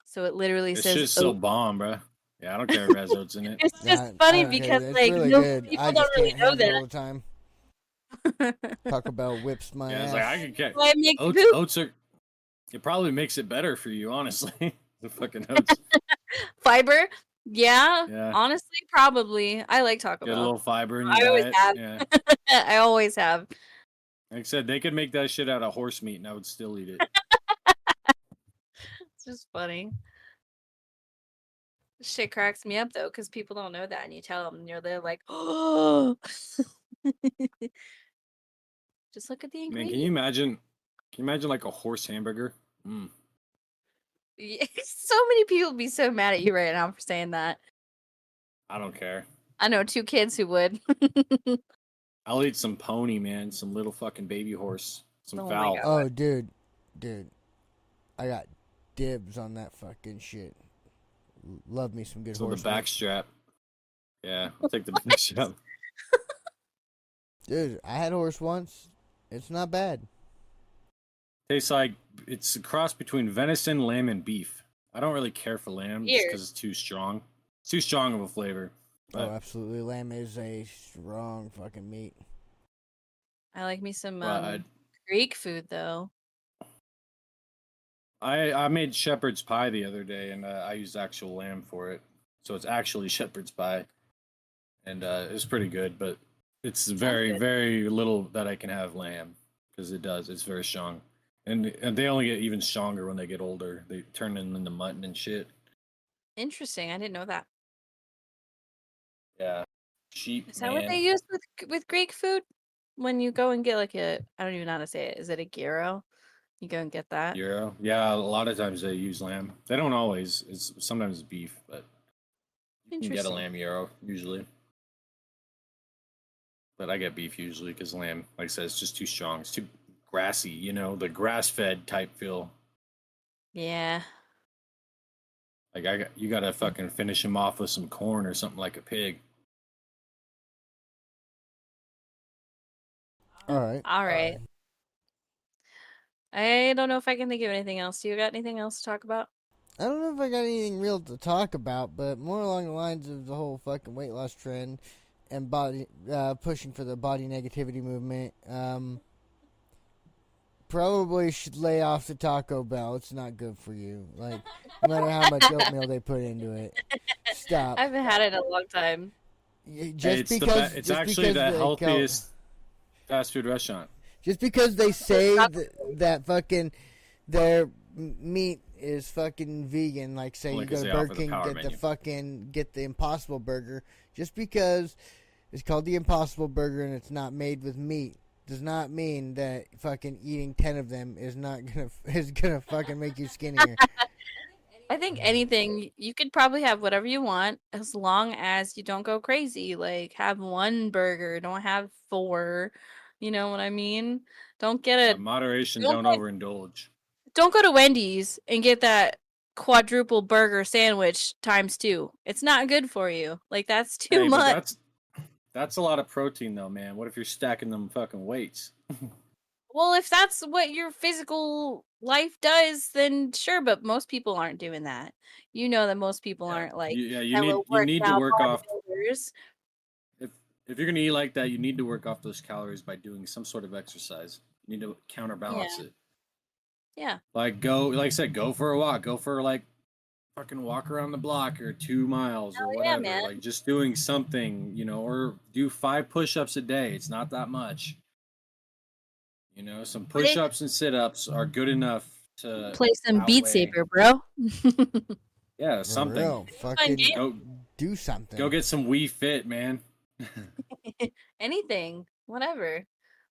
So it literally This says shit's so oat. bomb, bro. Yeah, I don't care if it has oats in it. It's just I funny don't care. because It's like really no, good. people I don't just really can't know handle it all that. the time. Taco Bell whips my Yeah, ass. it's like I could get Why make oats. poop? Oats are. It probably makes it better for you, honestly. The fucking oats. Fiber? Yeah, Yeah. honestly, probably. I like Taco Get a Bell. little fiber in your I always diet. have. Yeah. I always have. Like I said, they could make that shit out of horse meat and I would still eat it. It's just funny. Shit cracks me up though, because people don't know that, and you tell them, and they're like, "Oh." Just look at the Man, ingredients. can you imagine like a horse hamburger? Mm, So many people would be so mad at you right now for saying that. I don't care. I know 2 kids who would. I'll eat some pony, man. Some little fucking baby horse. Some Oh my fowl. God. Oh, dude, I got dibs on that fucking shit. Love me some good So the horse meat. backstrap. Yeah, I'll take the backstrap. Dude, I had a horse once. It's not bad. Tastes like it's a cross between venison, lamb, and beef. I don't really care for lamb just Weird. because it's too strong. It's too strong of a flavor. Oh, But absolutely. Lamb is a strong fucking meat. I like me some But Greek food though. I made shepherd's pie the other day, and I used actual lamb for it, so it's actually shepherd's pie, and it's pretty good. But it's very good. very little that I can have lamb because it's very strong, and they only get even stronger when they get older. They turn them into mutton and shit. Interesting. I didn't know that. Yeah, sheep Is that what they man. use with Greek food? When you go and get like I don't even know how to say it. Is it a gyro? You go and get that. Gyro. Yeah, a lot of times they use lamb. They don't always. It's sometimes beef, but you can get a Interesting. lamb gyro usually. But I get beef usually because lamb, like I said, it's just too strong. It's too grassy, the grass-fed type feel. Yeah. Like you gotta fucking finish him off with some corn or something like a pig. All right. All right. I don't know if I can think of anything else. You got anything else to talk about? I don't know if I got anything real to talk about, but more along the lines of the whole fucking weight loss trend and body pushing for the body negativity movement. Probably should lay off the Taco Bell. It's not good for you. Like, no matter how much oatmeal they put into it, stop. I haven't had it in a long time. Just It's because it's just actually because the they healthiest fast food restaurant. just because they say that fucking their meat is fucking vegan, like say Only you go 'cause to they Burger offer the King, power get the Impossible Burger, just because it's called the Impossible Burger and it's not made with meat, does not mean that fucking eating 10 of them is gonna fucking make you skinnier. I think anything you could probably have whatever you want as long as you don't go crazy. Like have one burger, don't have four. You know what I mean? Don't get a Moderation, don't don't get, overindulge. don't go to Wendy's and get that quadruple burger sandwich times 2. It's not good for you. Like that's too Hey, but much. that's a lot of protein though, man. What if you're stacking them fucking weights? Well, if that's what your physical life does, then sure, but most people aren't doing that. You know that most people Yeah, aren't like you hella worked need to out work off bodybuilders. if if you're gonna eat like that, you need to work off those calories by doing some sort of exercise. You need to counterbalance Yeah. it. Yeah. Like like I said, go for a walk. Go for like fucking walk around the block or 2 miles or Oh yeah, whatever. man. Like just doing something, or do 5 push-ups a day. It's not that much. Some Play, push-ups and sit-ups are good enough to play some Beat outweigh. Saber, bro. Yeah, For something. real, Fun fucking game. Go do something. go get some Wii Fit, man. Anything, whatever.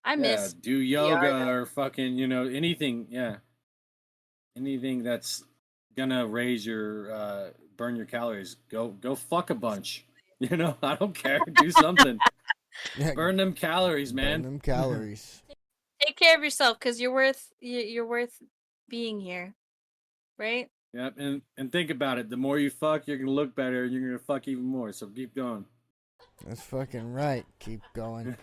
I Yeah, miss do VR yoga though. or fucking, anything. Yeah, anything that's gonna raise your burn your calories. Go fuck a bunch. I don't care. Do something. Burn them calories, Burn man. them calories. Take care of yourself because you're worth being here, right? Yep, and think about it. The more you fuck, you're gonna look better, and you're gonna fuck even more. So keep going. That's fucking right. Keep going.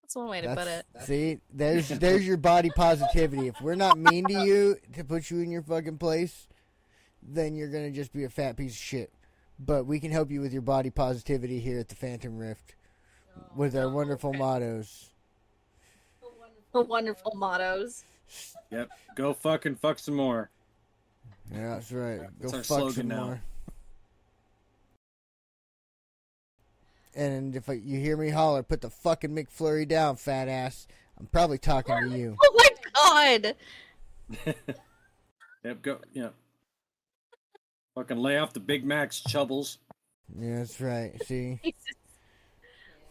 That's one way to put it. See, there's your body positivity. If we're not mean to you to put you in your fucking place, then you're gonna just be a fat piece of shit. But we can help you with your body positivity here at the Phantom Rift with our wonderful mottos. The wonderful mottos. Yep, go fucking fuck some more. Yeah, that's right. Go That's our fuck slogan some now. more. And if you hear me holler, put the fucking McFlurry down, fat ass. I'm probably talking to you. Oh my god! Yep, go. Yep. Fucking lay off the Big Macs, chubbles. Yeah, that's right. See,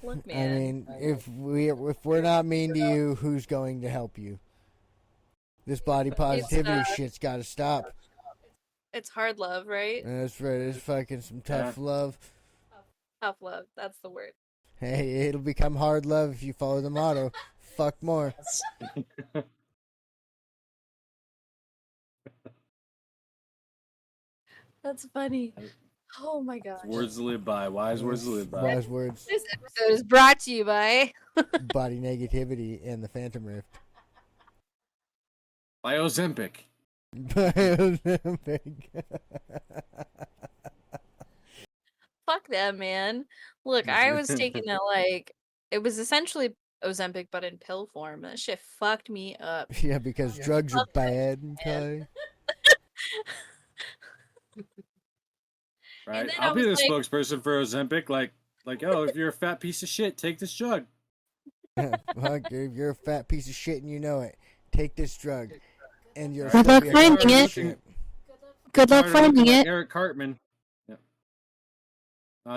Look, I man. mean, if we're not mean to you, who's going to help you? This body positivity shit's got to stop. It's hard love, right? That's right. It's fucking some tough love. Tough love. That's the word. Hey, it'll become hard love if you follow the motto. Fuck more. That's funny. Oh my gosh. Words to live by. Wise words to live by. Wise words. This episode is brought to you by Body negativity and the Phantom Rift. By Ozempic. fuck them, man. Look, I was taking it like it was essentially Ozempic, but in pill form. That shit fucked me up. Yeah, because drugs are Fuck that bad, man. okay? Right? then I I'll be was the like, spokesperson for Ozempic. Like, oh, if you're a fat piece of shit, take this drug. Fuck, if you're a fat piece of shit and you know it, take this drug, and you'll Good still luck be a finding fat piece it. of shit. Good luck Tired of looking finding like it. Eric Cartman. Yep.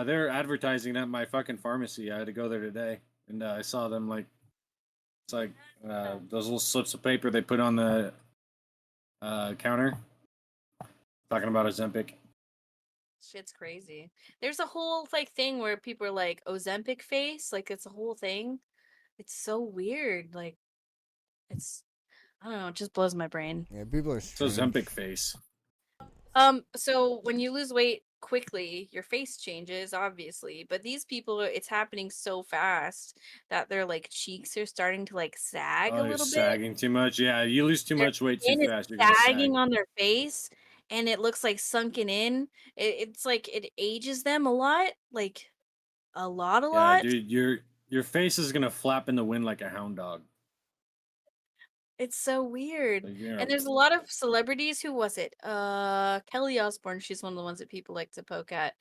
They're advertising at my fucking pharmacy. I had to go there today, and I saw them like it's like those little slips of paper they put on the counter, talking about Ozempic. Shit's crazy. There's a whole like thing where people are like Ozempic face, like it's a whole thing. It's so weird. Like it's I don't know, it just blows my brain. Yeah, people are It's strange. Ozempic face. So when you lose weight quickly, your face changes, obviously. But these people, it's happening so fast that their like cheeks are starting to like sag Oh, a you're little bit. sagging too much. Yeah, you lose too Their much weight too skin is fast. You're gonna sagging sag. on their face, and it looks like sunken in. It's like it ages them a lot, like a Yeah, lot. dude, your face is gonna flap in the wind like a hound dog. It's so weird. Like, you know, And there's a lot of celebrities. Who was it? Kelly Osbourne. She's one of the ones that people like to poke at.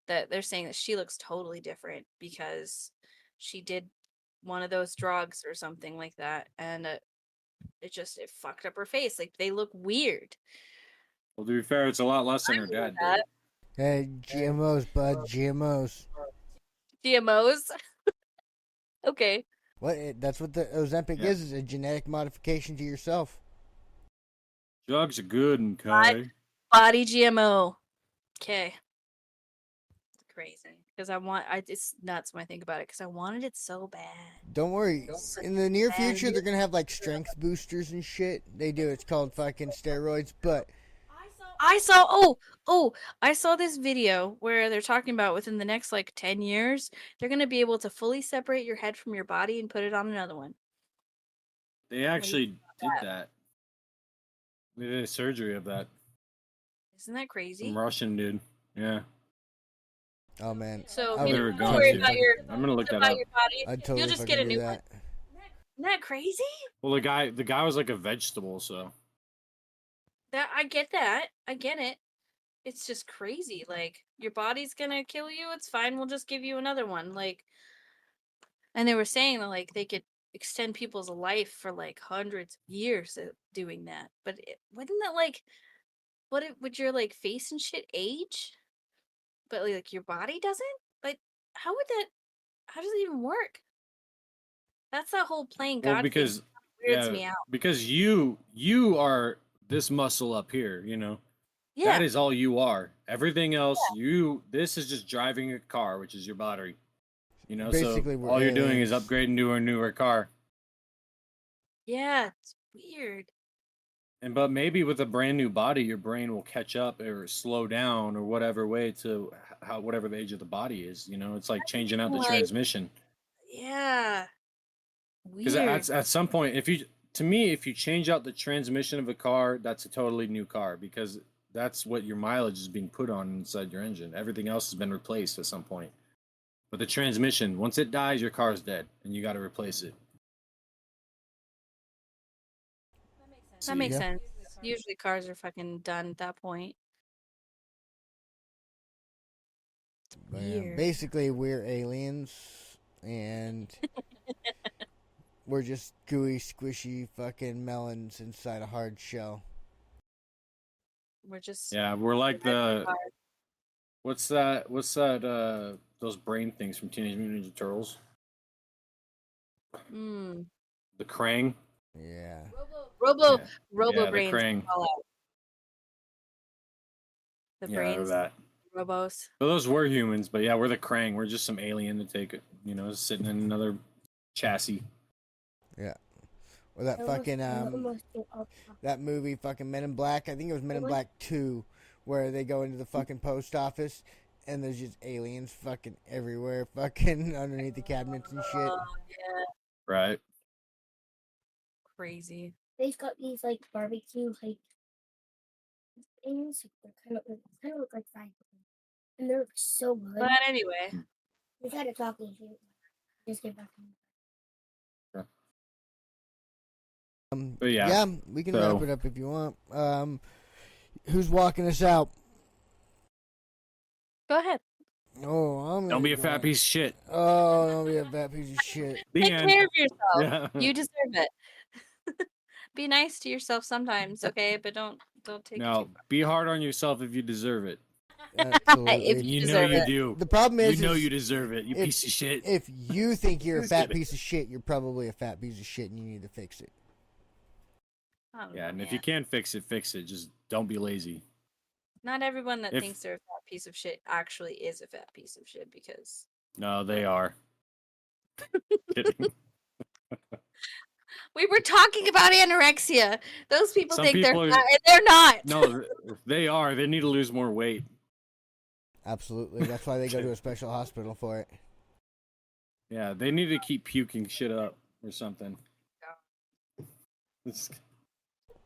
That they're saying that she looks totally different because she did one of those drugs or something like that, and it fucked up her face. Like they look weird. well, to be fair, it's a lot less than I her know dad that. did. Hey, GMOs, bud, GMOs. GMOs. Okay. That's what the Ozempic Yeah. is a genetic modification to yourself. Drugs are good and Kai. Body GMO. Okay. Crazy because it's nuts when I think about it because I wanted it so bad. Don't worry. So In the near bad. future, they're gonna have like strength boosters and shit. They do. It's called fucking steroids. But I saw this video where they're talking about within the next like 10 years, they're going to be able to fully separate your head from your body and put it on another one. They actually did that. They did a surgery of that. Isn't that crazy? Some Russian dude. Yeah. oh man, So I you would- don't going worry to. about your I'm gonna look that about up. your body. I'd totally You'll just fucking get a do new that. one. Isn't that crazy? Well, the guy was like a vegetable, so That I get that. I get it. It's just crazy. Like your body's gonna kill you. It's fine. We'll just give you another one. Like, and they were saying that like they could extend people's life for like hundreds of years doing that. But wouldn't that like, would your like face and shit age? But like your body doesn't. But how would that? How does it even work? That's that whole playing God well because thing. Weirds yeah, me out. because you are this muscle up here, you know. Yeah. That is all you are. Everything else, this is just driving a car, which is your battery. You know, Basically, so we're all you're doing is aliens. upgrading to a newer car. Yeah. It's weird. But maybe with a brand new body, your brain will catch up or slow down or whatever way to whatever the age of the body is. You know, it's like changing out the Like, transmission. yeah. Because Weird. at some point, if you change out the transmission of a car, that's a totally new car because that's what your mileage is being put on inside your engine. Everything else has been replaced at some point. But the transmission, once it dies, your car is dead, and you got to replace it. That makes Yeah. sense. Usually cars are fucking done at that point. It's But, yeah, weird. basically, we're aliens, and we're just gooey, squishy fucking melons inside a hard shell. We're just Yeah, we're like what's that? Those brain things from Teenage Mutant Ninja Turtles? mm. The Krang. Yeah. Robo The brains. Krang. The Yeah, brains, that. robos. But those were humans, but yeah, we're the Krang. We're just some alien to take it, sitting in another chassis. Yeah. Or that fucking that movie fucking Men in Black. I think it was Men in Black 2, where they go into the fucking post office and there's just aliens fucking everywhere, fucking underneath the cabinets and shit. Yeah, Right. crazy. They've got these like barbecue like things. They're kind of look like fried chicken, and they're so good. But anyway, We had a talking to. Just get back. But yeah, Yeah, we can so- wrap it up if you want. Who's walking us out? Go ahead. Oh, I'm don't be a gonna fat go. piece of shit. Oh, don't be a fat piece of shit. The Take end. care of yourself. Yeah. You deserve it. Be nice to yourself sometimes, okay? But don't take it Now, too be hard on yourself if you deserve it. Absolutely. If You know deserve you it. do. The problem is, You know is you deserve it, you if- piece of shit. if you think you're a Just fat kidding. piece of shit, you're probably a fat piece of shit, and you need to fix it. I don't Yeah, know, and if you man. can fix it, fix it. Just don't be lazy. Not everyone that if- thinks they're a fat piece of shit actually is a fat piece of shit because No, they are. Kidding. we were talking about anorexia. Those people Some think people they're are- fat and they're not. No, they are. They need to lose more weight. Absolutely. That's why they go to a special hospital for it. Yeah, they need to keep puking shit up or something. It's-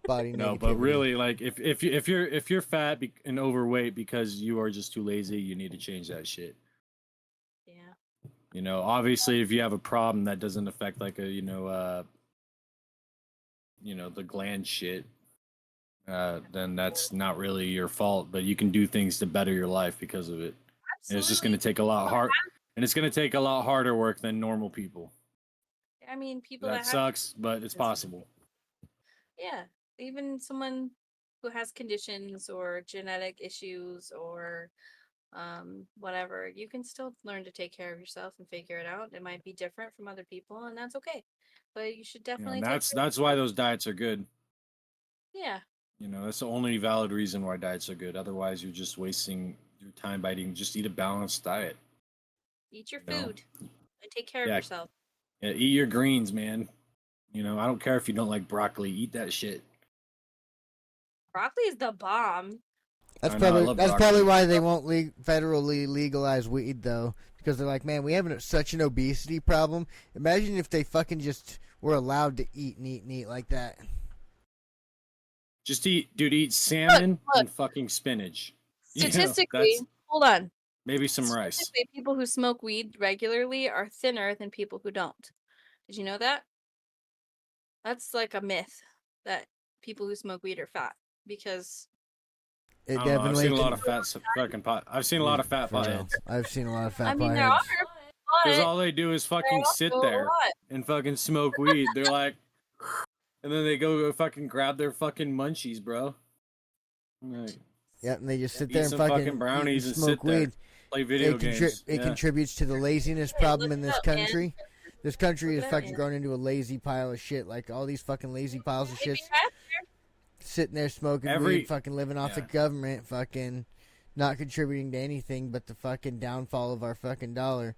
Body No, but negativity. really, like if you're fat and overweight because you are just too lazy, you need to change that shit. Yeah. You know, obviously, if you have a problem that doesn't affect like a the gland shit, then that's not really your fault. But you can do things to better your life because of it. And it's just going to take a lot hard, and it's going to take a lot harder work than normal people. I mean, people That that have sucks, but it's possible. yeah, even someone who has conditions or genetic issues or whatever, you can still learn to take care of yourself and figure it out. It might be different from other people, and that's okay. But you should You know, definitely and take care that's why those diets are good. yeah. You know, that's the only valid reason why diets are good. Otherwise, you're just wasting your time by eating. Just eat a balanced diet. Eat your You know? food and take care Yeah. of yourself. Yeah, eat your greens, man. You know, I don't care if you don't like broccoli. Eat that shit. Broccoli is the bomb. That's I know, I probably love that's broccoli. probably why they won't federally legalize weed though, because they're like, man, we have such an obesity problem. Imagine if they fucking just were allowed to eat and eat and eat like that. Just eat salmon look. and fucking spinach. You know, Statistically, that's- hold on. maybe some rice. Statistically, people who smoke weed regularly are thinner than people who don't. Did you know that? That's like a myth that people who smoke weed are fat because It I don't know, I've definitely. seen a lot of fat fucking pot. I've seen a lot of fat For real. potheads. I've seen a lot of fat I mean there are, potheads. Because but all they do is there fucking are sit also a there lot. and fucking smoke weed. They're like, and then they go fucking grab their fucking munchies, bro. Like, Yep, and they just sit Eat there and some fucking, fucking brownies eat and smoke sit there. weed. play video It, games. it Yeah. contributes to the laziness problem look in it this up, man. country. This country Look is it up, fucking man. grown into a lazy pile of shit. Like all these fucking lazy piles of Maybe shit, that's sitting there smoking Every- weed, fucking living off the yeah. government, fucking not contributing to anything but the fucking downfall of our fucking dollar.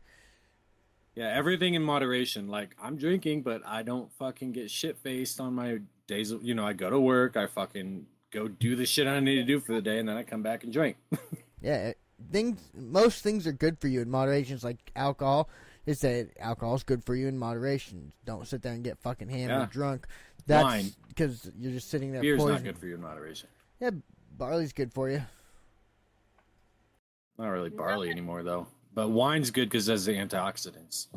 Yeah, everything in moderation. Like, I'm drinking, but I don't fucking get shit faced on my days. I go to work, I fucking go do the shit I need to do for the day, and then I come back and drink. Yeah, most things are good for you in moderation. It's like alcohol. It's that alcohol's good for you in moderation. Don't sit there and get fucking hammered Yeah. drunk. Wine. That's because you're just sitting there. Beer's not poisoning. good for you in moderation. Yeah, barley's good for you. Not really barley anymore, though. But wine's good because it has the antioxidants.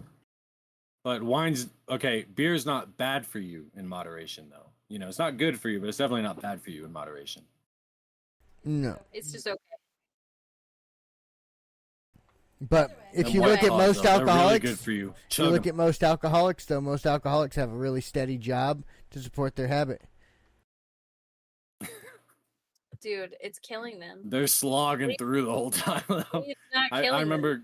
But wine's okay. Beer's not bad for you in moderation, though. You know, it's not good for you, but it's definitely not bad for you in moderation. No, it's just okay. but if And you white look at claws, most though, they're really alcoholics, good for you. you Chug look 'em. at most alcoholics, though. Most alcoholics have a really steady job to support their habit. Dude, it's killing them. They're slogging through the whole time. though. It's not I killing them. remember,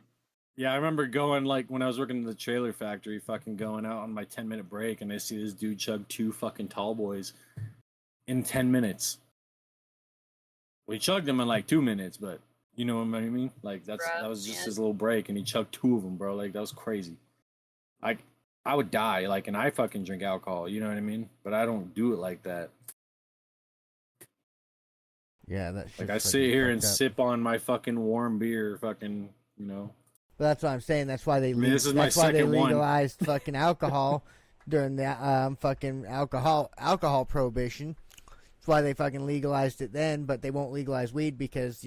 yeah, I remember going like when I was working in the trailer factory, fucking going out on my 10-minute break, and I see this dude chug 2 fucking tall boys in 10 minutes. We chugged them in like 2 minutes, but you know what I mean? Like that Bruh, was just man. his little break, and he chugged 2 of them, bro. Like that was crazy. I would die, like, and I fucking drink alcohol. You know what I mean? But I don't do it like that. Yeah, that's Like I sit here and sip on my fucking warm beer, fucking, you know. But that's what I'm saying. That's why they. mean, this is my that's why they second one. legalized fucking alcohol during the fucking alcohol prohibition. That's why they fucking legalized it then, but they won't legalize weed because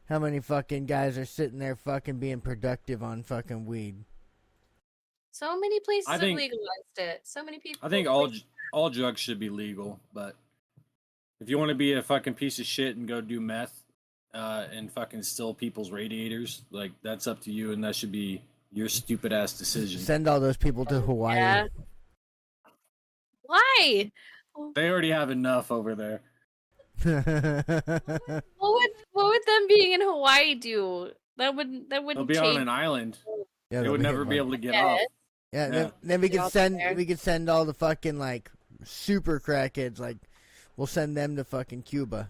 how many fucking guys are sitting there fucking being productive on fucking weed? So many places I have think- legalized it. So many people. I think all all drugs should be legal, but if you want to be a fucking piece of shit and go do meth and fucking steal people's radiators, like that's up to you, and that should be your stupid ass decision. Send all those people to Hawaii. Yeah. Why? They already have enough over there. What would them being in Hawaii do? That wouldn't They'll be change. on an island. Yeah, They they'll would never hitting be one. able to get Yeah. off. Yeah, Yeah. then we Be could out send there. all the fucking like super crackheads, like we'll send them to fucking Cuba.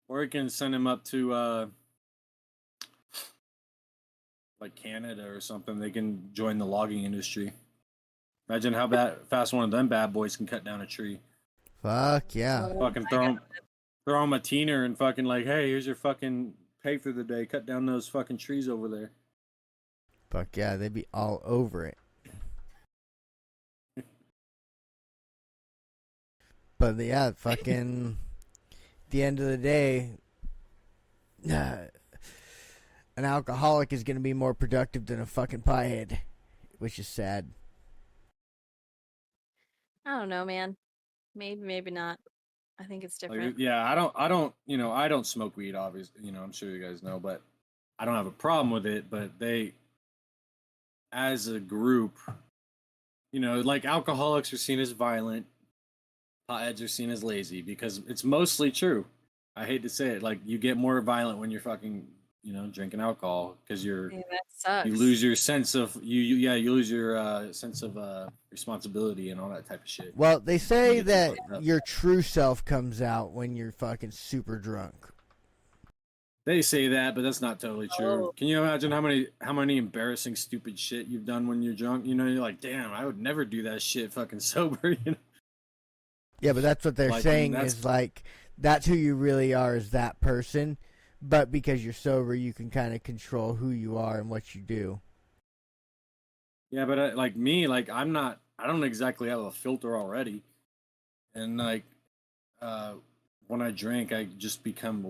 Or we can send them up to like Canada or something. They can join the logging industry. Imagine how fast one of them bad boys can cut down a tree. Fuck yeah. Fucking throw them a teener and fucking like, hey, here's your fucking pay for the day. Cut down those fucking trees over there. Fuck yeah, they'd be all over it. But yeah, fucking at the end of the day, an alcoholic is going to be more productive than a fucking piehead, which is sad. I don't know, man. Maybe not. I think it's Like, different. yeah, I don't, I don't smoke weed, obviously, I'm sure you guys know, but I don't have a problem with it. But they, as a group, like alcoholics are seen as violent, potheads are seen as lazy, because it's mostly true. I hate to say it, like you get more violent when you're fucking, drinking alcohol, because Yeah, that sucks. you lose your sense of you lose your sense of responsibility and all that type of shit. Well, they say You get that fucked up. your true self comes out when you're fucking super drunk. They say that, but that's not totally true. Oh. Can you imagine how many embarrassing stupid shit you've done when you're drunk? You're like, damn, I would never do that shit fucking sober. Yeah, but that's what they're Like, saying that's- is like that's who you really are, is that person. But because you're sober, you can kind of control who you are and what you do. Yeah, but like me, like I don't exactly have a filter already, and like when I drink, I just become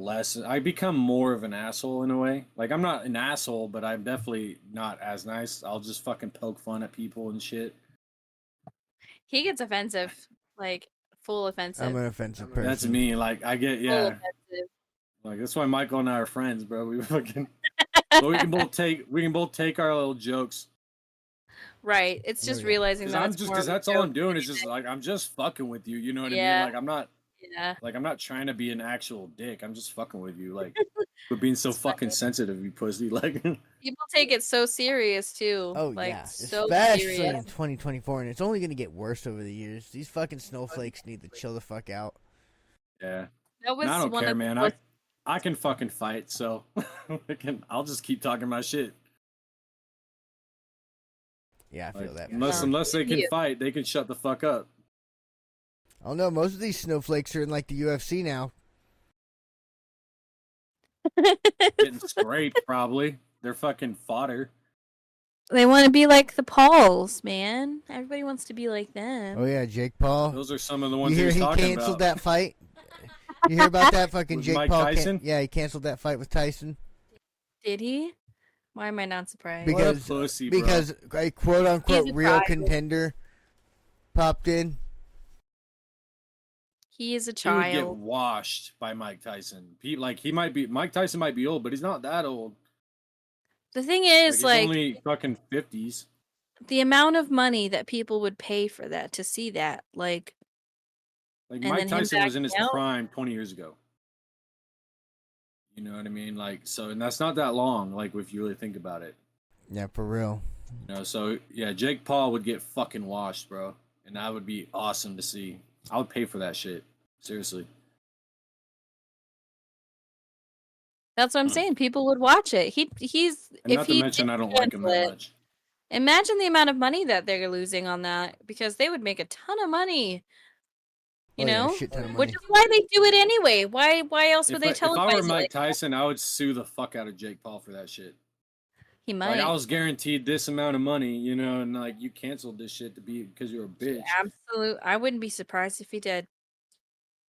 I become more of an asshole in a way. Like I'm not an asshole, but I'm definitely not as nice. I'll just fucking poke fun at people and shit. He gets offensive, like full offensive. I'm an offensive person. That's me. Like I get Full yeah. offensive. Like that's why Michael and I are friends, bro. We fucking but we can both take our little jokes. Right. It's Oh, just yeah. realizing that Because it's more of a that's all joke. I'm doing is just like I'm just fucking with you. You know what I Yeah. mean? Like I'm not Yeah. like I'm not trying to be an actual dick. I'm just fucking with you. Like we're being so It's fucking funny. sensitive, you pussy. Like People take it so serious too. Oh like, yeah, so especially serious. in 2024, and it's only gonna get worse over the years. These fucking snowflakes need to chill the fuck out. yeah. That was And I don't one care, of man. the most- I can fucking fight, so I'll just keep talking my shit. Yeah, I feel Like, that. unless they can You. fight, they can shut the fuck up. Oh no, most of these snowflakes are in like the UFC now. Getting scraped, probably. They're fucking fodder. They want to be like the Pauls, man. Everybody wants to be like them. Oh yeah, Jake Paul. Those are some of the You ones hear he he was talking canceled about. that fight? You hear about that fucking With Jake Mike Paul? Tyson? Yeah, he canceled that fight with Tyson Did he? Why am I not surprised? Big- What a because- pussy, bro. because a quote unquote He's a real child. contender popped in. He is a he would get child. washed by Mike Tyson. Mike Tyson might be old, but he's not that old. The thing Like, is, he's like, only fucking 50s. the amount of money that people would pay for that to see that, like, Like And Mike then him Tyson was in his backing out? prime 20 years ago. You know what I mean? Like so, and that's not that long. Like if you really think about it, Yeah, for real. So yeah, Jake Paul would get fucking washed, bro, and that would be awesome to see. I would pay for that shit. Seriously. that's what I'm Hmm. saying. People would watch it. He's And if not to he mention, did I don't like him cancel that it, much. Imagine the amount of money that they're losing on that, because they would make a ton of money. You Oh, yeah, know, shit ton of which money. is why they do it anyway. Why else would they If I televise were it? Mike Like, Tyson, I would sue the fuck out of Jake Paul for that shit. he might. Like I was guaranteed this amount of money, and like you canceled this shit to be because you're a bitch, Absolute. I wouldn't be surprised if he did.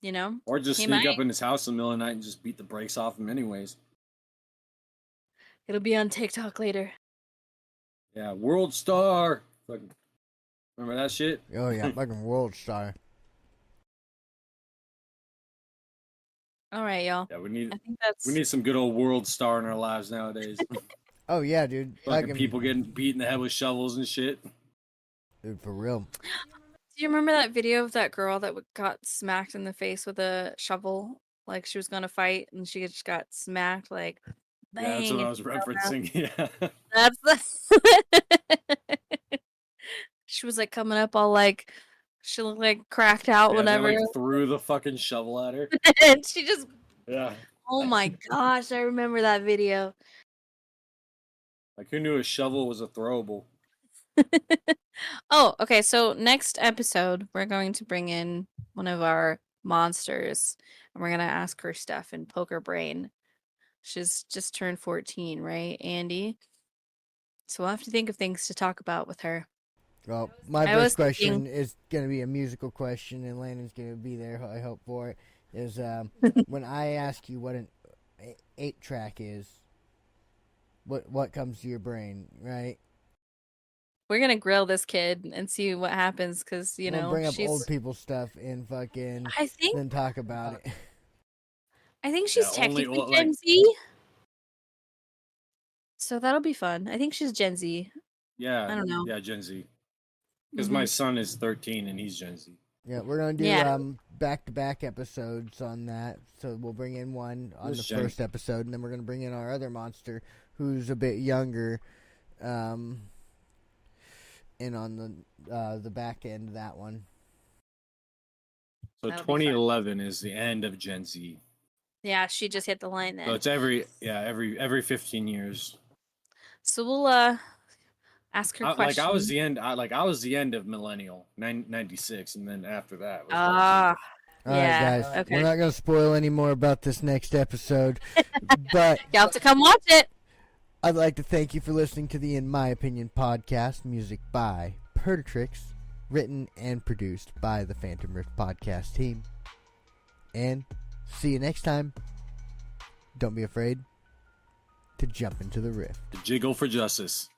You know, or just he sneak might. up in his house in the middle of the night and just beat the brakes off him anyways. It'll be on TikTok later. Yeah, world star. Fucking Remember that shit? Oh yeah, fucking World Star. All right, y'all. Yeah, I think we that's need some good old World Star in our lives nowadays. Oh yeah, dude. Fucking Fucking people getting beat in the head with shovels and shit. dude, for real. Do you remember that video of that girl that got smacked in the face with a shovel? Like she was gonna fight and she just got smacked like Yeah, that's bang. what I And was referencing. Yeah. that's the she was like coming up all like she looked like cracked out, Yeah, they whatever. like threw the fucking shovel at her. And she just Yeah. oh my gosh, I remember that video. Like who knew a shovel was a throwable? Oh, okay. So next episode, we're going to bring in one of our monsters, and we're gonna ask her stuff and poke her brain. She's just turned 14, right, Andy? So we'll have to think of things to talk about with her. Well, my I was first question thinking- is going to be a musical question, and Landon's going to be there. I hope for it. Is when I ask you what an 8-track is, what comes to your brain, right? We're gonna grill this kid and see what happens, because you We'll know bring up she's. old people stuff and fucking I think then talk about it. she's Yeah, only, technically well, Gen like- Z. So that'll be fun. I think she's Gen Z. Yeah. I don't know. Yeah, Gen Z. Because my son is 13 and he's Gen Z. Yeah, we're gonna do Yeah. back-to-back episodes on that. So we'll bring in one on Who's the Jen? first episode, and then we're gonna bring in our other monster, who's a bit younger, and on the back end of that one. So That'll be fun. 2011 is the end of Gen Z. Yeah, she just hit the line So then. it's every 15 years. So we'll ask her Like questions. I was the end. I was the end of millennial 96, and then after that. Was Ah, All right, Yeah, guys, okay. we're not gonna spoil any more about this next episode, but you have to come watch it. I'd like to thank you for listening to the In My Opinion podcast, music by Perdatrix, written and produced by the Phantom Rift podcast team. And see you next time. Don't be afraid to jump into the rift. Jiggle for justice.